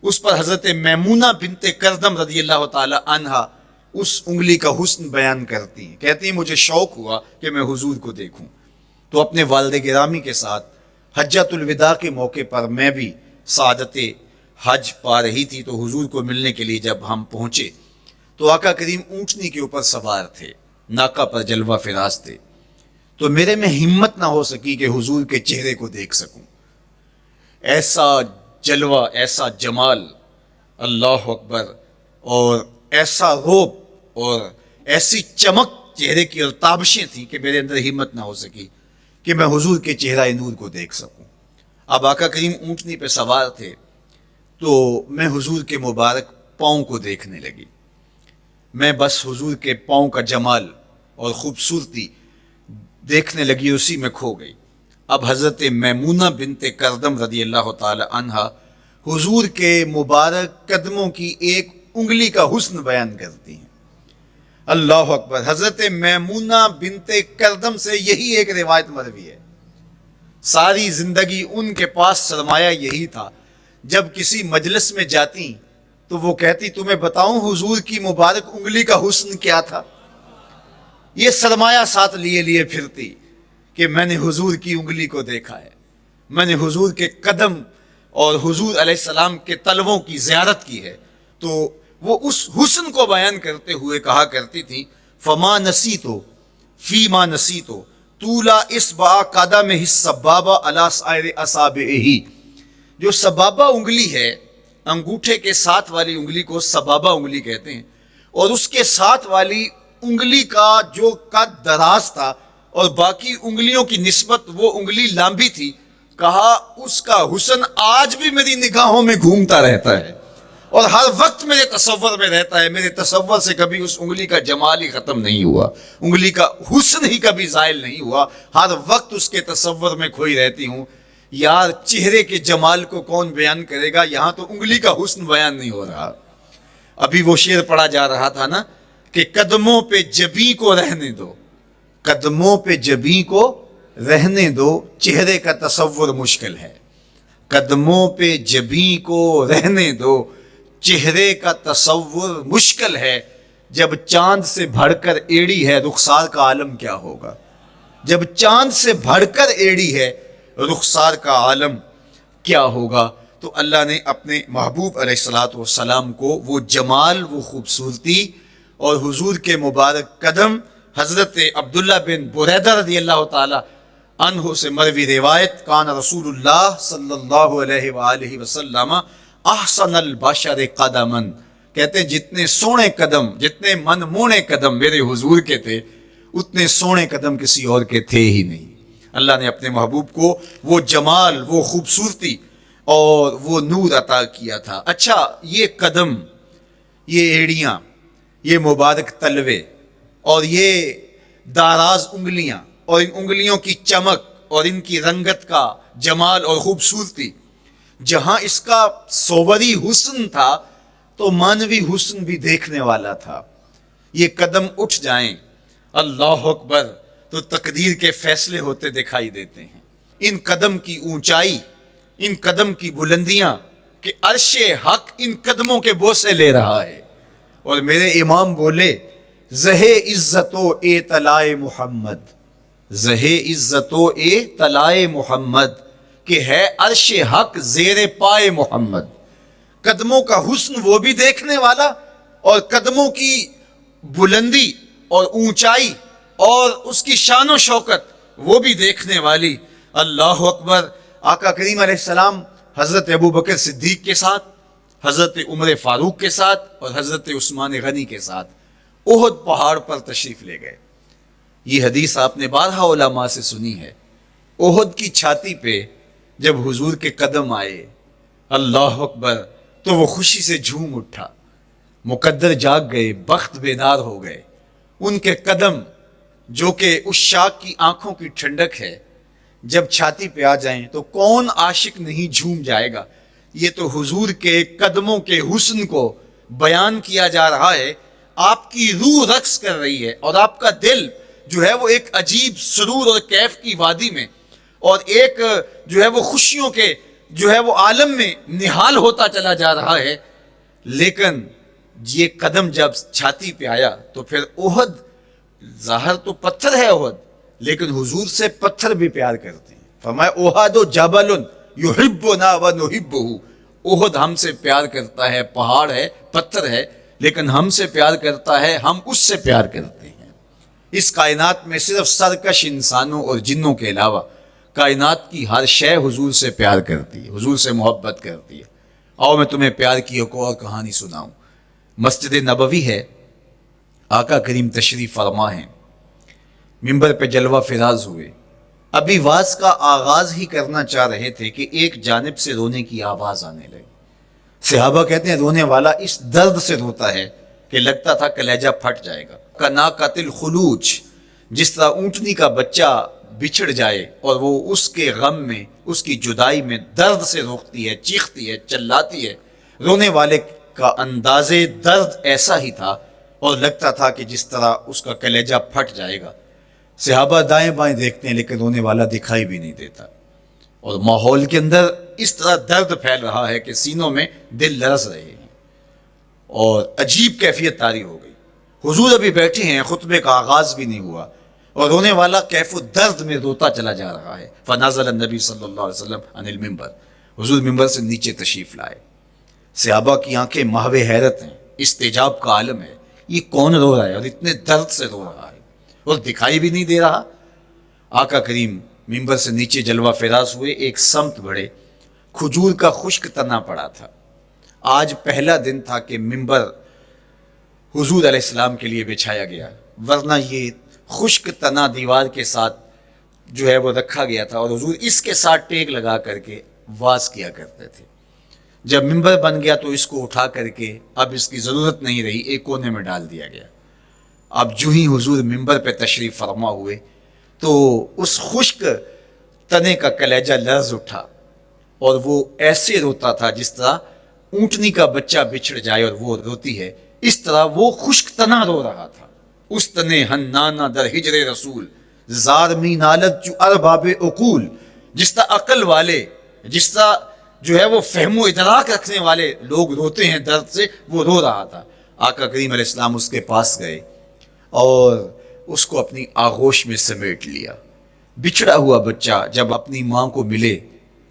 S1: اس پر حضرت میمونہ بنت کردم رضی اللہ تعالی عنہا اس انگلی کا حسن بیان کرتی ہیں، کہتی ہیں مجھے شوق ہوا کہ میں حضور کو دیکھوں، تو اپنے والد گرامی کے ساتھ حجۃ الوداع کے موقع پر میں بھی سعادت حج پا رہی تھی، تو حضور کو ملنے کے لیے جب ہم پہنچے تو آقا کریم اونٹنی کے اوپر سوار تھے، ناکا پر جلوہ فراز تھے، تو میرے میں ہمت نہ ہو سکی کہ حضور کے چہرے کو دیکھ سکوں۔ ایسا جلوہ، ایسا جمال، اللہ اکبر، اور ایسا روب اور ایسی چمک چہرے کی اور تابشیں تھیں کہ میرے اندر ہمت نہ ہو سکی کہ میں حضور کے چہرہ نور کو دیکھ سکوں۔ اب آقا کریم اونٹنی پہ سوار تھے تو میں حضور کے مبارک پاؤں کو دیکھنے لگی، میں بس حضور کے پاؤں کا جمال اور خوبصورتی دیکھنے لگی، اسی میں کھو گئی۔ اب حضرت میمونہ بنت کردم رضی اللہ تعالی عنہا حضور کے مبارک قدموں کی ایک انگلی کا حسن بیان کرتی ہیں۔ اللہ اکبر۔ حضرت میمونہ بنت کردم سے یہی ایک روایت مروی ہے، ساری زندگی ان کے پاس سرمایہ یہی تھا، جب کسی مجلس میں جاتی تو وہ کہتی تمہیں بتاؤں حضور کی مبارک انگلی کا حسن کیا تھا؟ یہ سرمایہ ساتھ لیے لیے پھرتی کہ میں نے حضور کی انگلی کو دیکھا ہے، میں نے حضور کے قدم اور حضور علیہ السلام کے تلووں کی زیارت کی ہے. تو وہ اس حسن کو بیان کرتے ہوئے کہا کرتی تھی فما نسیتو فیما نسیتو طولا اصبع قدمہ السبابہ علی سائر اصابعہ. جو سبابہ انگلی ہے، انگوٹھے کے ساتھ والی انگلی کو سبابہ انگلی کہتے ہیں، اور اس کے ساتھ والی انگلی کا جو قد دراز تھا اور باقی انگلیوں کی نسبت وہ انگلی لمبی تھی، کہا اس کا حسن آج بھی میری نگاہوں میں گھومتا رہتا ہے اور ہر وقت میرے تصور میں رہتا ہے. میرے تصور سے کبھی اس انگلی کا جمال ہی ختم نہیں ہوا، انگلی کا حسن ہی کبھی زائل نہیں ہوا، ہر وقت اس کے تصور میں کھوئی رہتی ہوں. یار چہرے کے جمال کو کون بیان کرے گا، یہاں تو انگلی کا حسن بیان نہیں ہو رہا. ابھی وہ شعر پڑھا جا رہا تھا نا کہ قدموں پہ جبیں کو رہنے دو، قدموں پہ جبیں کو رہنے دو، چہرے کا تصور مشکل ہے. قدموں پہ جبیں کو رہنے دو، چہرے کا تصور مشکل ہے. جب چاند سے بڑھ کر ایڑی ہے رخسار کا عالم کیا ہوگا. جب چاند سے بڑھ کر ایڑی ہے رخسار کا عالم کیا ہوگا. تو اللہ نے اپنے محبوب علیہ الصلوۃ والسلام کو وہ جمال، وہ خوبصورتی اور حضور کے مبارک قدم، حضرت عبداللہ بن بریدہ رضی اللہ تعالی عنہ سے مروی روایت، کان رسول اللہ صلی اللہ علیہ وآلہ وسلم احسن البشر قدما، کہتے ہیں جتنے سونے قدم، جتنے من مونے قدم میرے حضور کے تھے، اتنے سونے قدم کسی اور کے تھے ہی نہیں. اللہ نے اپنے محبوب کو وہ جمال، وہ خوبصورتی اور وہ نور عطا کیا تھا. اچھا، یہ قدم، یہ ایڑیاں، یہ مبارک تلوے اور یہ داراز انگلیاں اور ان انگلیوں کی چمک اور ان کی رنگت کا جمال اور خوبصورتی، جہاں اس کا صوری حسن تھا تو مانوی حسن بھی دیکھنے والا تھا. یہ قدم اٹھ جائیں اللہ اکبر تو تقدیر کے فیصلے ہوتے دکھائی دیتے ہیں. ان قدم کی اونچائی، ان قدم کی بلندیاں کہ عرش حق ان قدموں کے بوسے لے رہا ہے. اور میرے امام بولے زہ عزت و اے طلائے محمد، زہ عزت و اے طلائے محمد، کہ ہے عرش حق زیر پائے محمد. قدموں کا حسن وہ بھی دیکھنے والا اور قدموں کی بلندی اور اونچائی اور اس کی شان و شوکت وہ بھی دیکھنے والی. اللہ اکبر. آقا کریم علیہ السلام حضرت ابو بکر صدیق کے ساتھ، حضرت عمر فاروق کے ساتھ اور حضرت عثمان غنی کے ساتھ احد پہاڑ پر تشریف لے گئے. یہ حدیث آپ نے بارہا علماء سے سنی ہے. احد کی چھاتی پہ جب حضور کے قدم آئے اللہ اکبر تو وہ خوشی سے جھوم اٹھا، مقدر جاگ گئے، بخت بیدار ہو گئے. ان کے قدم جو کہ اس شاک کی آنکھوں کی ٹھنڈک ہے، جب چھاتی پہ آ جائیں تو کون عاشق نہیں جھوم جائے گا. یہ تو حضور کے قدموں کے حسن کو بیان کیا جا رہا ہے. آپ کی روح رقص کر رہی ہے اور آپ کا دل جو ہے وہ ایک عجیب سرور اور کیف کی وادی میں اور ایک جو ہے وہ خوشیوں کے جو ہے وہ عالم میں نہال ہوتا چلا جا رہا ہے. لیکن یہ قدم جب چھاتی پہ آیا تو پھر احد، ظاہر تو پتھر ہے احد، لیکن حضور سے پتھر بھی پیار کرتے ہیں. فرمایا احد جبل یحبنا ونحبہ، احد ہم سے پیار کرتا ہے، پہاڑ ہے، پتھر ہے، لیکن ہم سے پیار کرتا ہے، ہم اس سے پیار کرتے ہیں. اس کائنات میں صرف سرکش انسانوں اور جنوں کے علاوہ کائنات کی ہر شے حضور سے پیار کرتی ہے، حضور سے محبت کرتی ہے. آؤ میں تمہیں پیار کی ایک اور کہانی سناؤں. مسجد نبوی ہے، آقا کریم تشریف فرما ہیں، ممبر پہ جلوہ فراز ہوئے. ابھی واز کا آغاز ہی کرنا چاہ رہے تھے کہ ایک جانب سے رونے کی آواز آنے لگی. صحابہ کہتے ہیں رونے والا اس درد سے روتا ہے کہ لگتا تھا کلیجہ پھٹ جائے گا. کناقۃ الخلوج، جس طرح اونٹنی کا بچہ بچھڑ جائے اور وہ اس کے غم میں، اس کی جدائی میں درد سے روتی ہے، چیختی ہے، چلاتی ہے. رونے والے کا انداز درد ایسا ہی تھا اور لگتا تھا کہ جس طرح اس کا کلیجہ پھٹ جائے گا. صحابہ دائیں بائیں دیکھتے ہیں لیکن رونے والا دکھائی بھی نہیں دیتا، اور ماحول کے اندر اس طرح درد پھیل رہا ہے کہ سینوں میں دل لرز رہے ہیں اور عجیب کیفیت طاری ہو گئی. حضور ابھی بیٹھے ہیں، خطبے کا آغاز بھی نہیں ہوا اور رونے والا کیف و درد میں روتا چلا جا رہا ہے. فنزل النبی صلی اللہ علیہ وسلم عن المنبر، حضور ممبر سے نیچے تشریف لائے. صحابہ کی آنکھیں محو حیرت ہیں، استجاب کا عالم ہے. یہ کون رو رہا ہے اور اتنے درد سے رو رہا ہے اور دکھائی بھی نہیں دے رہا؟ آقا کریم ممبر سے نیچے جلوہ فراز ہوئے، ایک سمت بڑھے. کھجور کا خشک تنا پڑا تھا. آج پہلا دن تھا کہ ممبر حضور علیہ السلام کے لیے بچھایا گیا، ورنہ یہ خشک تنا دیوار کے ساتھ جو ہے وہ رکھا گیا تھا اور حضور اس کے ساتھ ٹیک لگا کر کے واز کیا کرتے تھے. جب ممبر بن گیا تو اس کو اٹھا کر کے اب اس کی ضرورت نہیں رہی، ایک کونے میں ڈال دیا گیا. اب جو ہی حضور ممبر پہ تشریف فرما ہوئے تو اس خشک تنے کا کلیجہ لرز اٹھا اور وہ ایسے روتا تھا جس طرح اونٹنی کا بچہ بچھڑ جائے اور وہ روتی ہے، اس طرح وہ خشک تنا رو رہا تھا. اس تنے ہنانا در ہجر رسول زار می نالت جو ارباب عقول، جس طرح عقل والے، جس طرح جو ہے وہ فہم و ادراک رکھنے والے لوگ روتے ہیں درد سے، وہ رو رہا تھا. آقا کریم علیہ السلام اس کے پاس گئے اور اس کو اپنی آغوش میں سمیٹ لیا. بچھڑا ہوا بچہ جب اپنی ماں کو ملے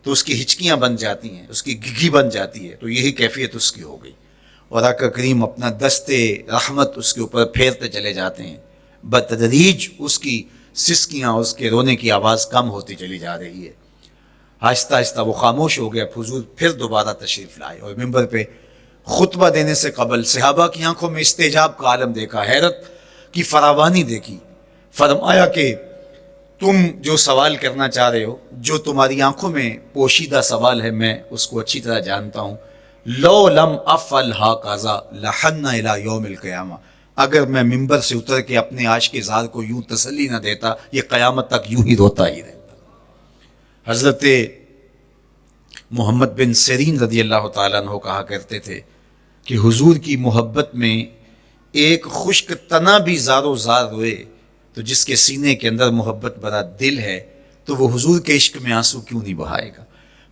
S1: تو اس کی ہچکیاں بن جاتی ہیں، اس کی گگھی بن جاتی ہے، تو یہی کیفیت اس کی ہو گئی. اور آقا کریم اپنا دستے رحمت اس کے اوپر پھیرتے چلے جاتے ہیں. بتدریج اس کی سسکیاں، اس کے رونے کی آواز کم ہوتی چلی جا رہی ہے. آہستہ آہستہ وہ خاموش ہو گیا. حضور پھر دوبارہ تشریف لائے اور ممبر پہ خطبہ دینے سے قبل صحابہ کی آنکھوں میں استجاب کا عالم دیکھا، حیرت کی فراوانی دیکھی. فرمایا کہ تم جو سوال کرنا چاہ رہے ہو، جو تمہاری آنکھوں میں پوشیدہ سوال ہے، میں اس کو اچھی طرح جانتا ہوں. لو لم افعل ہاکذا لحن الی یوم القیامہ، اگر میں ممبر سے اتر کے اپنے عاشق زار کو یوں تسلی نہ دیتا، یہ قیامت تک یوں ہی روتا ہی رہتا. حضرت محمد بن سیرین رضی اللہ تعالیٰ عنہ کہا کرتے تھے کہ حضور کی محبت میں ایک خشک تنا بھی زار و زار روئے تو جس کے سینے کے اندر محبت بھرا دل ہے تو وہ حضور کے عشق میں آنسو کیوں نہیں بہائے گا؟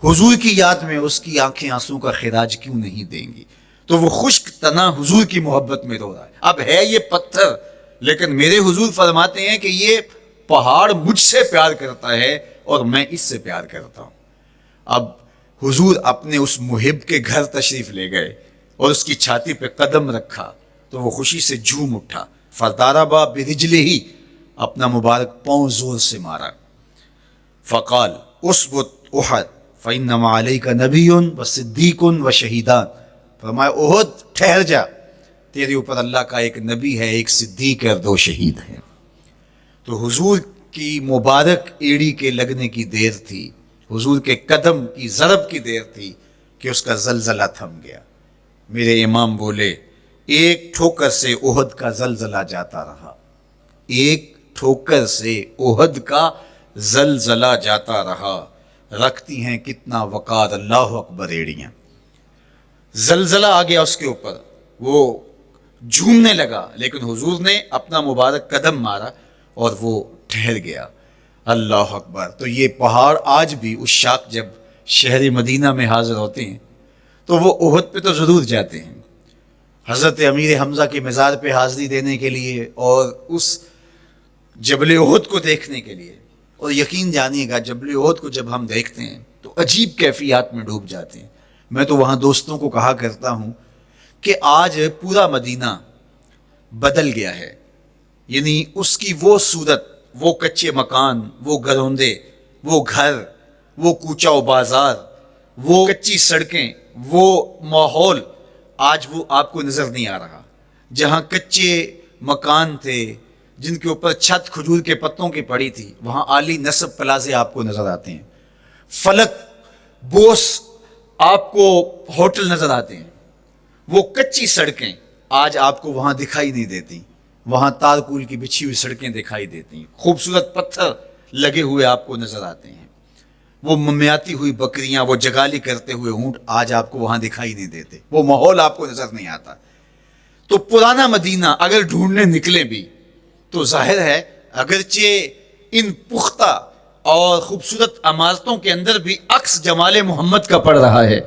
S1: حضور کی یاد میں اس کی آنکھیں آنسو کا خراج کیوں نہیں دیں گی؟ تو وہ خشک تنا حضور کی محبت میں رو رہا ہے. اب ہے یہ پتھر، لیکن میرے حضور فرماتے ہیں کہ یہ پہاڑ مجھ سے پیار کرتا ہے اور میں اس سے پیار کرتا ہوں. اب حضور اپنے اس محب کے گھر تشریف لے گئے اور اس کی چھاتی پہ قدم رکھا تو وہ خوشی سے جھوم اٹھا. فضاربا برجلہ ہی، اپنا مبارک پاؤں زور سے مارا. فقال اثبت احد فانما علیک نبی و صدیق و شہیدان، فرمایا احد ٹھہر جا، تیرے اوپر اللہ کا ایک نبی ہے، ایک صدیق ہے اور 2 شہید ہیں. تو حضور کی مبارک ایڑی کے لگنے کی دیر تھی، حضور کے قدم کی ضرب کی دیر تھی کہ اس کا زلزلہ تھم گیا. میرے امام بولے ایک ٹھوکر سے احد کا زلزلہ جاتا رہا، ایک ٹھوکر سے احد کا زلزلہ جاتا رہا. رکھتی ہیں کتنا وقار اللہ اکبر ایڑیاں. زلزلہ آ گیا اس کے اوپر، وہ جھومنے لگا، لیکن حضور نے اپنا مبارک قدم مارا اور وہ ٹھہر گیا. اللہ اکبر. تو یہ پہاڑ آج بھی اس شاخ جب شہر مدینہ میں حاضر ہوتے ہیں تو وہ احد پہ تو ضرور جاتے ہیں، حضرت امیر حمزہ کے مزار پہ حاضری دینے کے لیے اور اس جبل احد کو دیکھنے کے لیے. اور یقین جانیے گا جبل احد کو جب ہم دیکھتے ہیں تو عجیب کیفیات میں ڈوب جاتے ہیں. میں تو وہاں دوستوں کو کہا کرتا ہوں کہ آج پورا مدینہ بدل گیا ہے، یعنی اس کی وہ صورت، وہ کچے مکان، وہ گروندے، وہ گھر، وہ کوچہ و بازار، وہ کچی سڑکیں، وہ ماحول آج وہ آپ کو نظر نہیں آ رہا. جہاں کچے مکان تھے جن کے اوپر چھت کھجور کے پتوں کی پڑی تھی، وہاں عالی نصب پلازے آپ کو نظر آتے ہیں. فلک بوس آپ کو ہوٹل نظر آتے ہیں. وہ کچی سڑکیں آج آپ کو وہاں دکھائی نہیں دیتی، وہاں تارکول کی بچھی ہوئی سڑکیں دکھائی دیتی ہیں. خوبصورت پتھر لگے ہوئے آپ کو نظر آتے ہیں. وہ ممیاتی ہوئی بکریاں، وہ جگالی کرتے ہوئے اونٹ آج آپ کو وہاں دکھائی نہیں دیتے. وہ ماحول آپ کو نظر نہیں آتا. تو پرانا مدینہ اگر ڈھونڈنے نکلے بھی تو ظاہر ہے اگرچہ ان پختہ اور خوبصورت عمارتوں کے اندر بھی عکس جمال محمد کا پڑ رہا ہے،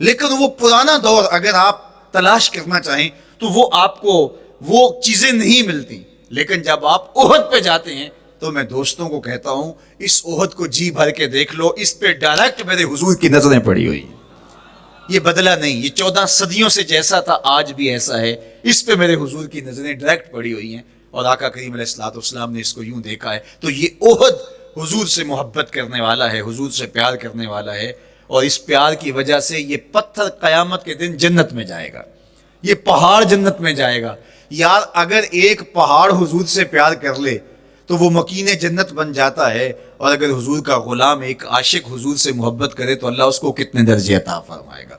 S1: لیکن وہ پرانا دور اگر آپ تلاش کرنا چاہیں تو وہ آپ کو وہ چیزیں نہیں ملتی. لیکن جب آپ احد پہ جاتے ہیں تو میں دوستوں کو کہتا ہوں اس احد کو جی بھر کے دیکھ لو, اس پہ ڈائریکٹ میرے حضور کی نظریں پڑی ہوئی ہیں. یہ بدلا نہیں, یہ 14 صدیوں سے جیسا تھا آج بھی ایسا ہے. اس پہ میرے حضور کی نظریں ڈائریکٹ پڑی ہوئی ہیں, اور آقا کریم علیہ الصلوۃ والسلام نے اس کو یوں دیکھا ہے. تو یہ احد حضور سے محبت کرنے والا ہے, حضور سے پیار کرنے والا ہے, اور اس پیار کی وجہ سے یہ پتھر قیامت کے دن جنت میں جائے گا, یہ پہاڑ جنت میں جائے گا. یار اگر ایک پہاڑ حضور سے پیار کر لے تو وہ مکین جنت بن جاتا ہے, اور اگر حضور کا غلام ایک عاشق حضور سے محبت کرے تو اللہ اس کو کتنے درجے عطا فرمائے گا.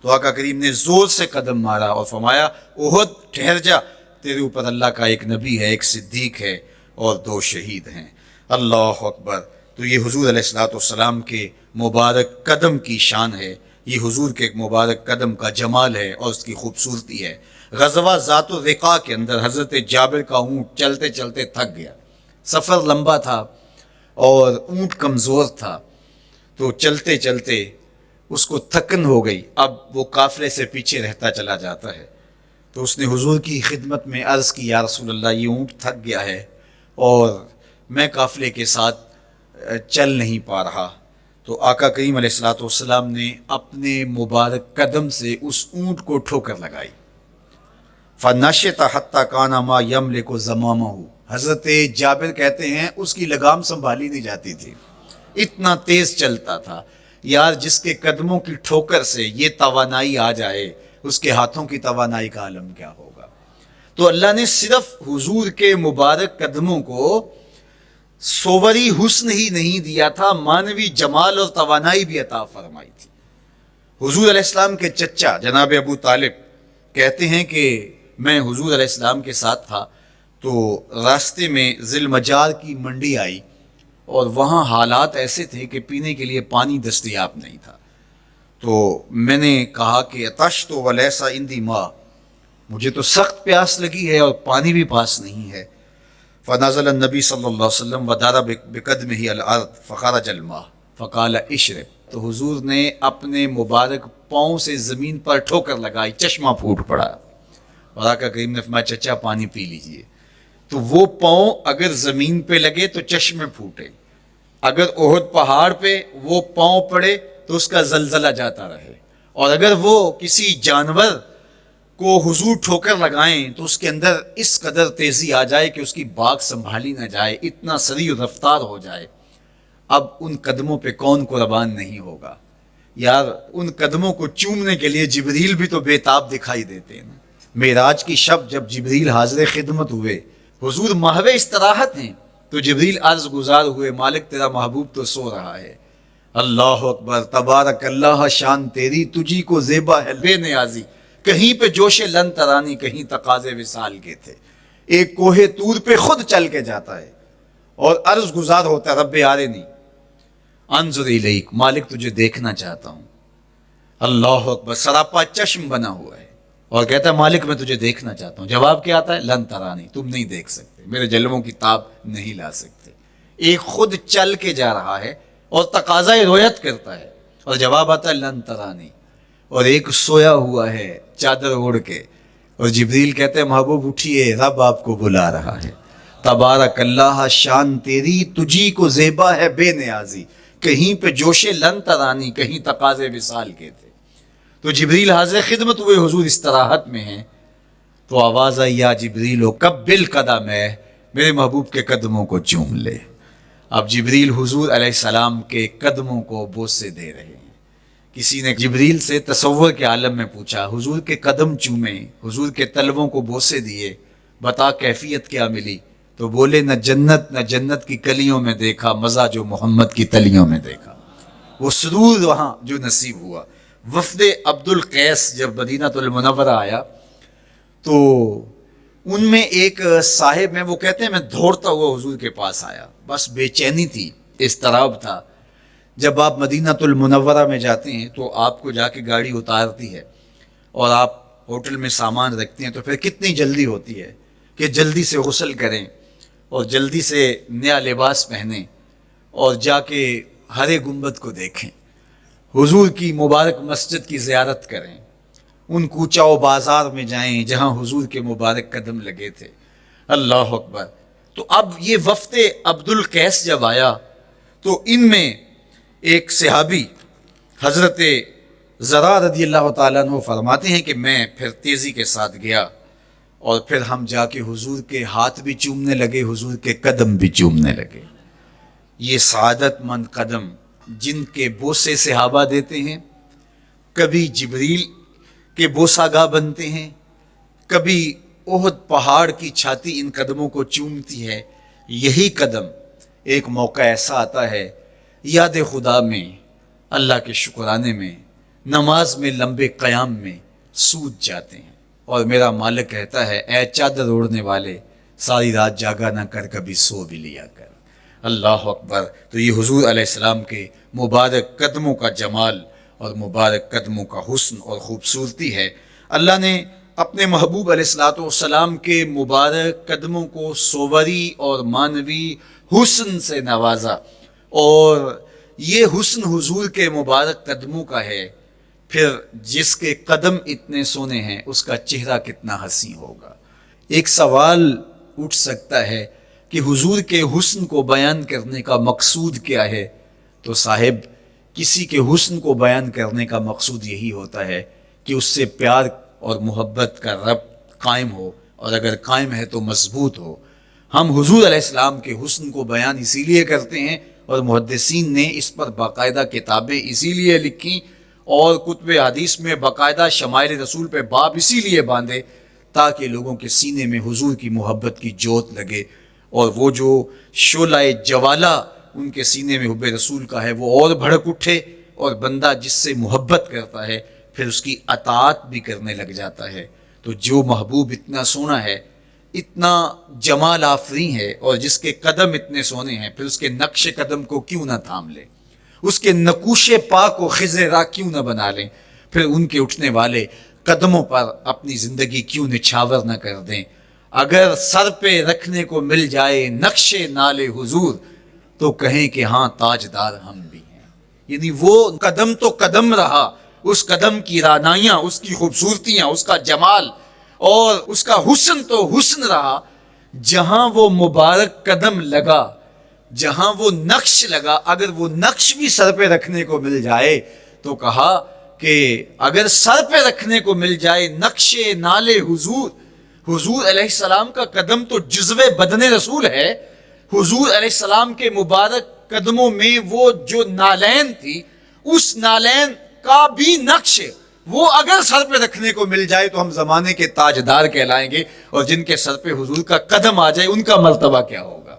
S1: تو آقا کریم نے زور سے قدم مارا اور فرمایا احد ٹھہر جا, تیرے اوپر اللہ کا ایک نبی ہے, ایک صدیق ہے, اور 2 شہید ہیں. اللہ اکبر. تو یہ حضور علیہ الصلوۃ والسلام کے مبارک قدم کی شان ہے, یہ حضور کے مبارک قدم کا جمال ہے اور اس کی خوبصورتی ہے. غزوہ ذات الرقاع کے اندر حضرت جابر کا اونٹ چلتے چلتے تھک گیا, سفر لمبا تھا اور اونٹ کمزور تھا, تو چلتے چلتے اس کو تھکن ہو گئی. اب وہ قافلے سے پیچھے رہتا چلا جاتا ہے, تو اس نے حضور کی خدمت میں عرض کی یا رسول اللہ یہ اونٹ تھک گیا ہے اور میں قافلے کے ساتھ چل نہیں پا رہا. تو آقا کریم علیہ الصلوۃ والسلام نے اپنے مبارک قدم سے اس اونٹ کو ٹھوکر لگائی. فَنَشَطَ حَتَّى كَانَ مَا يَمْلِكُ زَمَامَهُ. حضرت جابر کہتے ہیں اس کی لگام سنبھالی نہیں جاتی تھی, اتنا تیز چلتا تھا. یار جس کے قدموں کی ٹھوکر سے یہ توانائی آ جائے, اس کے ہاتھوں کی توانائی کا عالم کیا ہوگا. تو اللہ نے صرف حضور کے مبارک قدموں کو صوری حسن ہی نہیں دیا تھا, مانوی جمال اور توانائی بھی عطا فرمائی تھی. حضور علیہ السلام کے چچا جناب ابو طالب کہتے ہیں کہ میں حضور علیہ السلام کے ساتھ تھا, تو راستے میں ذی المجال کی منڈی آئی, اور وہاں حالات ایسے تھے کہ پینے کے لیے پانی دستیاب نہیں تھا. تو میں نے کہا کہ عطشت ولیس عندی ماء, مجھے تو سخت پیاس لگی ہے اور پانی بھی پاس نہیں ہے. فنزل النبی صلی اللہ علیہ وسلم وضرب بقدمہ الارض فخرج الماء فقال اشرب. تو حضور نے اپنے مبارک پاؤں سے زمین پر ٹھوکر لگائی, چشمہ پھوٹ پڑا, اور آقا کریم نے فرمایا چچا پانی پی لیجئے. تو وہ پاؤں اگر زمین پہ لگے تو چشمے پھوٹے, اگر احد پہاڑ پہ وہ پاؤں پڑے تو اس کا زلزلہ جاتا رہے, اور اگر وہ کسی جانور کو حضور ٹھوکر لگائیں تو اس کے اندر اس قدر تیزی آ جائے کہ اس کی باغ سنبھالی نہ جائے, اتنا سریع رفتار ہو جائے. اب ان قدموں پہ کون قربان نہیں ہوگا. یار ان قدموں کو چومنے کے لیے جبریل بھی تو بے تاب دکھائی دیتے ہیں. معراج کی شب جب جبریل حاضر خدمت ہوئے, حضور محو استراحت ہیں, تو جبریل عرض گزار ہوئے مالک تیرا محبوب تو سو رہا ہے. اللہ اکبر. تبارک اللہ شان تیری, تجھی کو زیبا ہے بے نیازی. کہیں پہ جوش لن ترانی, کہیں تقاضے وصال کے تھے. ایک کوہ طور پہ خود چل کے جاتا ہے اور عرض گزار ہوتا ہے رب آرنی انظر الیک, مالک تجھے دیکھنا چاہتا ہوں. اللہ اکبر. سراپا چشم بنا ہوا ہے اور کہتا ہے مالک میں تجھے دیکھنا چاہتا ہوں. جواب کیا آتا ہے لن ترانی, تم نہیں دیکھ سکتے, میرے جلووں کی تاب نہیں لا سکتے. ایک خود چل کے جا رہا ہے اور تقاضا رویت کرتا ہے, اور جواب آتا ہے لن ترانی. اور ایک سویا ہوا ہے چادر اوڑھ کے, اور جبریل کہتے ہیں محبوب اٹھیے رب آپ کو بلا رہا ہے. تبارک اللہ شان تیری, تجھی کو زیبا ہے بے نیازی. کہیں پہ جوش لن ترانی, کہیں تقاضے وصال کے تھے. تو جبریل حاضر خدمت ہوئے, حضور استراحت میں ہیں, تو آواز آئی یا جبریل و قبل قدم ہے, میرے محبوب کے قدموں کو چوم لے. اب جبریل حضور علیہ السلام کے قدموں کو بوسے دے رہے ہیں. کسی نے جبریل سے تصور کے عالم میں پوچھا, حضور کے قدم چومے, حضور کے تلووں کو بوسے دیے, بتا کیفیت کیا ملی؟ تو بولے نہ جنت کی کلیوں میں دیکھا مزہ جو محمد کی تلیوں میں دیکھا. وہ سرور وہاں جو نصیب ہوا. وفد عبد القیس جب مدینہ المنورہ آیا تو ان میں ایک صاحب ہیں, وہ کہتے ہیں میں دوڑتا ہوا حضور کے پاس آیا, بس بے چینی تھی, اضطراب تھا. جب آپ مدینہ المنورہ میں جاتے ہیں تو آپ کو جا کے گاڑی اتارتی ہے اور آپ ہوٹل میں سامان رکھتے ہیں, تو پھر کتنی جلدی ہوتی ہے کہ جلدی سے غسل کریں اور جلدی سے نیا لباس پہنیں اور جا کے ہرے گنبد کو دیکھیں, حضور کی مبارک مسجد کی زیارت کریں, ان کوچاؤ بازار میں جائیں جہاں حضور کے مبارک قدم لگے تھے۔ اللہ اکبر۔ تو اب یہ وفد عبد القیس جب آیا تو ان میں ایک صحابی حضرت زرع رضی اللہ تعالیٰ عنہ فرماتے ہیں کہ میں پھر تیزی کے ساتھ گیا اور پھر ہم جا کے حضور کے ہاتھ بھی چومنے لگے، حضور کے قدم بھی چومنے لگے۔ یہ سعادت مند قدم جن کے بوسے صحابہ دیتے ہیں، کبھی جبریل کے بوسہ گاہ بنتے ہیں، کبھی احد پہاڑ کی چھاتی ان قدموں کو چومتی ہے۔ یہی قدم ایک موقع ایسا آتا ہے یاد خدا میں، اللہ کے شکرانے میں، نماز میں، لمبے قیام میں سوج جاتے ہیں، اور میرا مالک کہتا ہے اے چادر اوڑھنے والے، ساری رات جاگا نہ کر، کبھی سو بھی لیا کر۔ اللہ اکبر۔ تو یہ حضور علیہ السلام کے مبارک قدموں کا جمال اور مبارک قدموں کا حسن اور خوبصورتی ہے۔ اللہ نے اپنے محبوب علیہ السلام کے مبارک قدموں کو صوری اور معنوی حسن سے نوازا، اور یہ حسن حضور کے مبارک قدموں کا ہے۔ پھر جس کے قدم اتنے سونے ہیں اس کا چہرہ کتنا حسین ہوگا۔ ایک سوال اٹھ سکتا ہے کہ حضور کے حسن کو بیان کرنے کا مقصود کیا ہے؟ تو صاحب، کسی کے حسن کو بیان کرنے کا مقصود یہی ہوتا ہے کہ اس سے پیار اور محبت کا ربط قائم ہو، اور اگر قائم ہے تو مضبوط ہو۔ ہم حضور علیہ السلام کے حسن کو بیان اسی لیے کرتے ہیں، اور محدثین نے اس پر باقاعدہ کتابیں اسی لیے لکھی، اور کتب حدیث میں باقاعدہ شمائل رسول پہ باب اسی لیے باندھے تاکہ لوگوں کے سینے میں حضور کی محبت کی جوت لگے، اور وہ جو شعلہ جوالہ ان کے سینے میں حب رسول کا ہے وہ اور بھڑک اٹھے، اور بندہ جس سے محبت کرتا ہے پھر اس کی اطاعت بھی کرنے لگ جاتا ہے۔ تو جو محبوب اتنا سونا ہے، اتنا جمال آفریں ہے، اور جس کے قدم اتنے سونے ہیں، پھر اس کے نقش قدم کو کیوں نہ تھام لیں، اس کے نقوش پاک و خضر راہ کیوں نہ بنا لیں، پھر ان کے اٹھنے والے قدموں پر اپنی زندگی کیوں نچھاور نہ کر دیں۔ اگر سر پہ رکھنے کو مل جائے نقش نال حضور تو کہیں کہ ہاں تاجدار ہم بھی ہیں۔ یعنی وہ قدم تو قدم رہا، اس قدم کی رعنائیاں، اس کی خوبصورتیاں، اس کا جمال اور اس کا حسن تو حسن رہا۔ جہاں وہ مبارک قدم لگا، جہاں وہ نقش لگا، اگر وہ نقش بھی سر پہ رکھنے کو مل جائے تو کہا کہ اگر سر پہ رکھنے کو مل جائے نقش نال حضور، حضور علیہ السلام کا قدم تو جزو بدن رسول ہے۔ حضور علیہ السلام کے مبارک قدموں میں وہ جو نالین تھی، اس نالین کا بھی نقش وہ اگر سر پہ رکھنے کو مل جائے تو ہم زمانے کے تاجدار کہلائیں گے، اور جن کے سر پہ حضور کا قدم آ جائے ان کا مرتبہ کیا ہوگا۔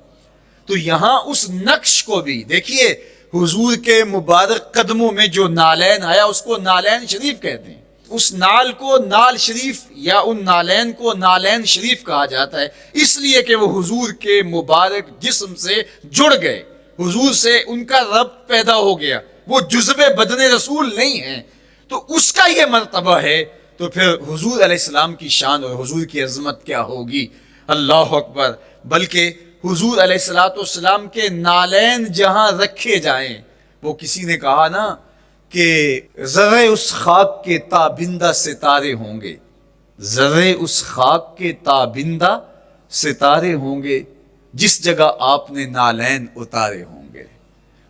S1: تو یہاں اس نقش کو بھی دیکھیے، حضور کے مبارک قدموں میں جو نالین آیا اس کو نالین شریف کہتے ہیں۔ اس نال کو نال شریف یا ان نالین کو نالین شریف کہا جاتا ہے، اس لیے کہ وہ حضور کے مبارک جسم سے جڑ گئے، حضور سے ان کا ربط پیدا ہو گیا، وہ جزو بدن رسول نہیں ہیں، تو اس کا یہ مرتبہ ہے۔ تو پھر حضور علیہ السلام کی شان اور حضور کی عظمت کیا ہوگی، اللہ اکبر۔ بلکہ حضور علیہ السلام کے نالین جہاں رکھے جائیں، وہ کسی نے کہا نا کہ ذرے اس خاک کے تابندہ ستارے ہوں گے، ذرے اس خاک کے تابندہ ستارے ہوں گے، جس جگہ آپ نے نالین اتارے ہوں گے۔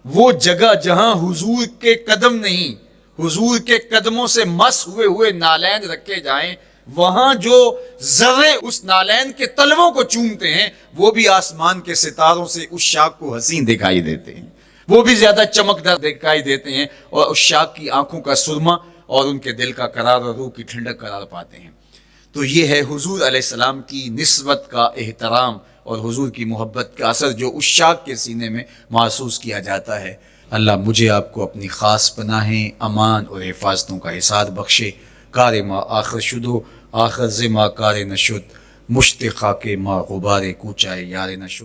S1: وہ جگہ جہاں حضور کے قدم نہیں، حضور کے قدموں سے مس ہوئے ہوئے نالین رکھے جائیں، وہاں جو ذرے اس نالین کے تلووں کو چومتے ہیں وہ بھی آسمان کے ستاروں سے اس شاخ کو حسین دکھائی دیتے ہیں، وہ بھی زیادہ چمکدار دکھائی دیتے ہیں، اور اس شاخ کی آنکھوں کا سرما اور ان کے دل کا قرار اور روح کی ٹھنڈک قرار پاتے ہیں۔ تو یہ ہے حضور علیہ السلام کی نسبت کا احترام اور حضور کی محبت کا اثر جو اس شاخ کے سینے میں محسوس کیا جاتا ہے۔ اللہ مجھے آپ کو اپنی خاص پناہیں، امان اور حفاظتوں کا حساب بخشے۔ کار ما آخر شدو آخر زما کار نشد، مشت خاک ما غبار کوچائے یار نشد۔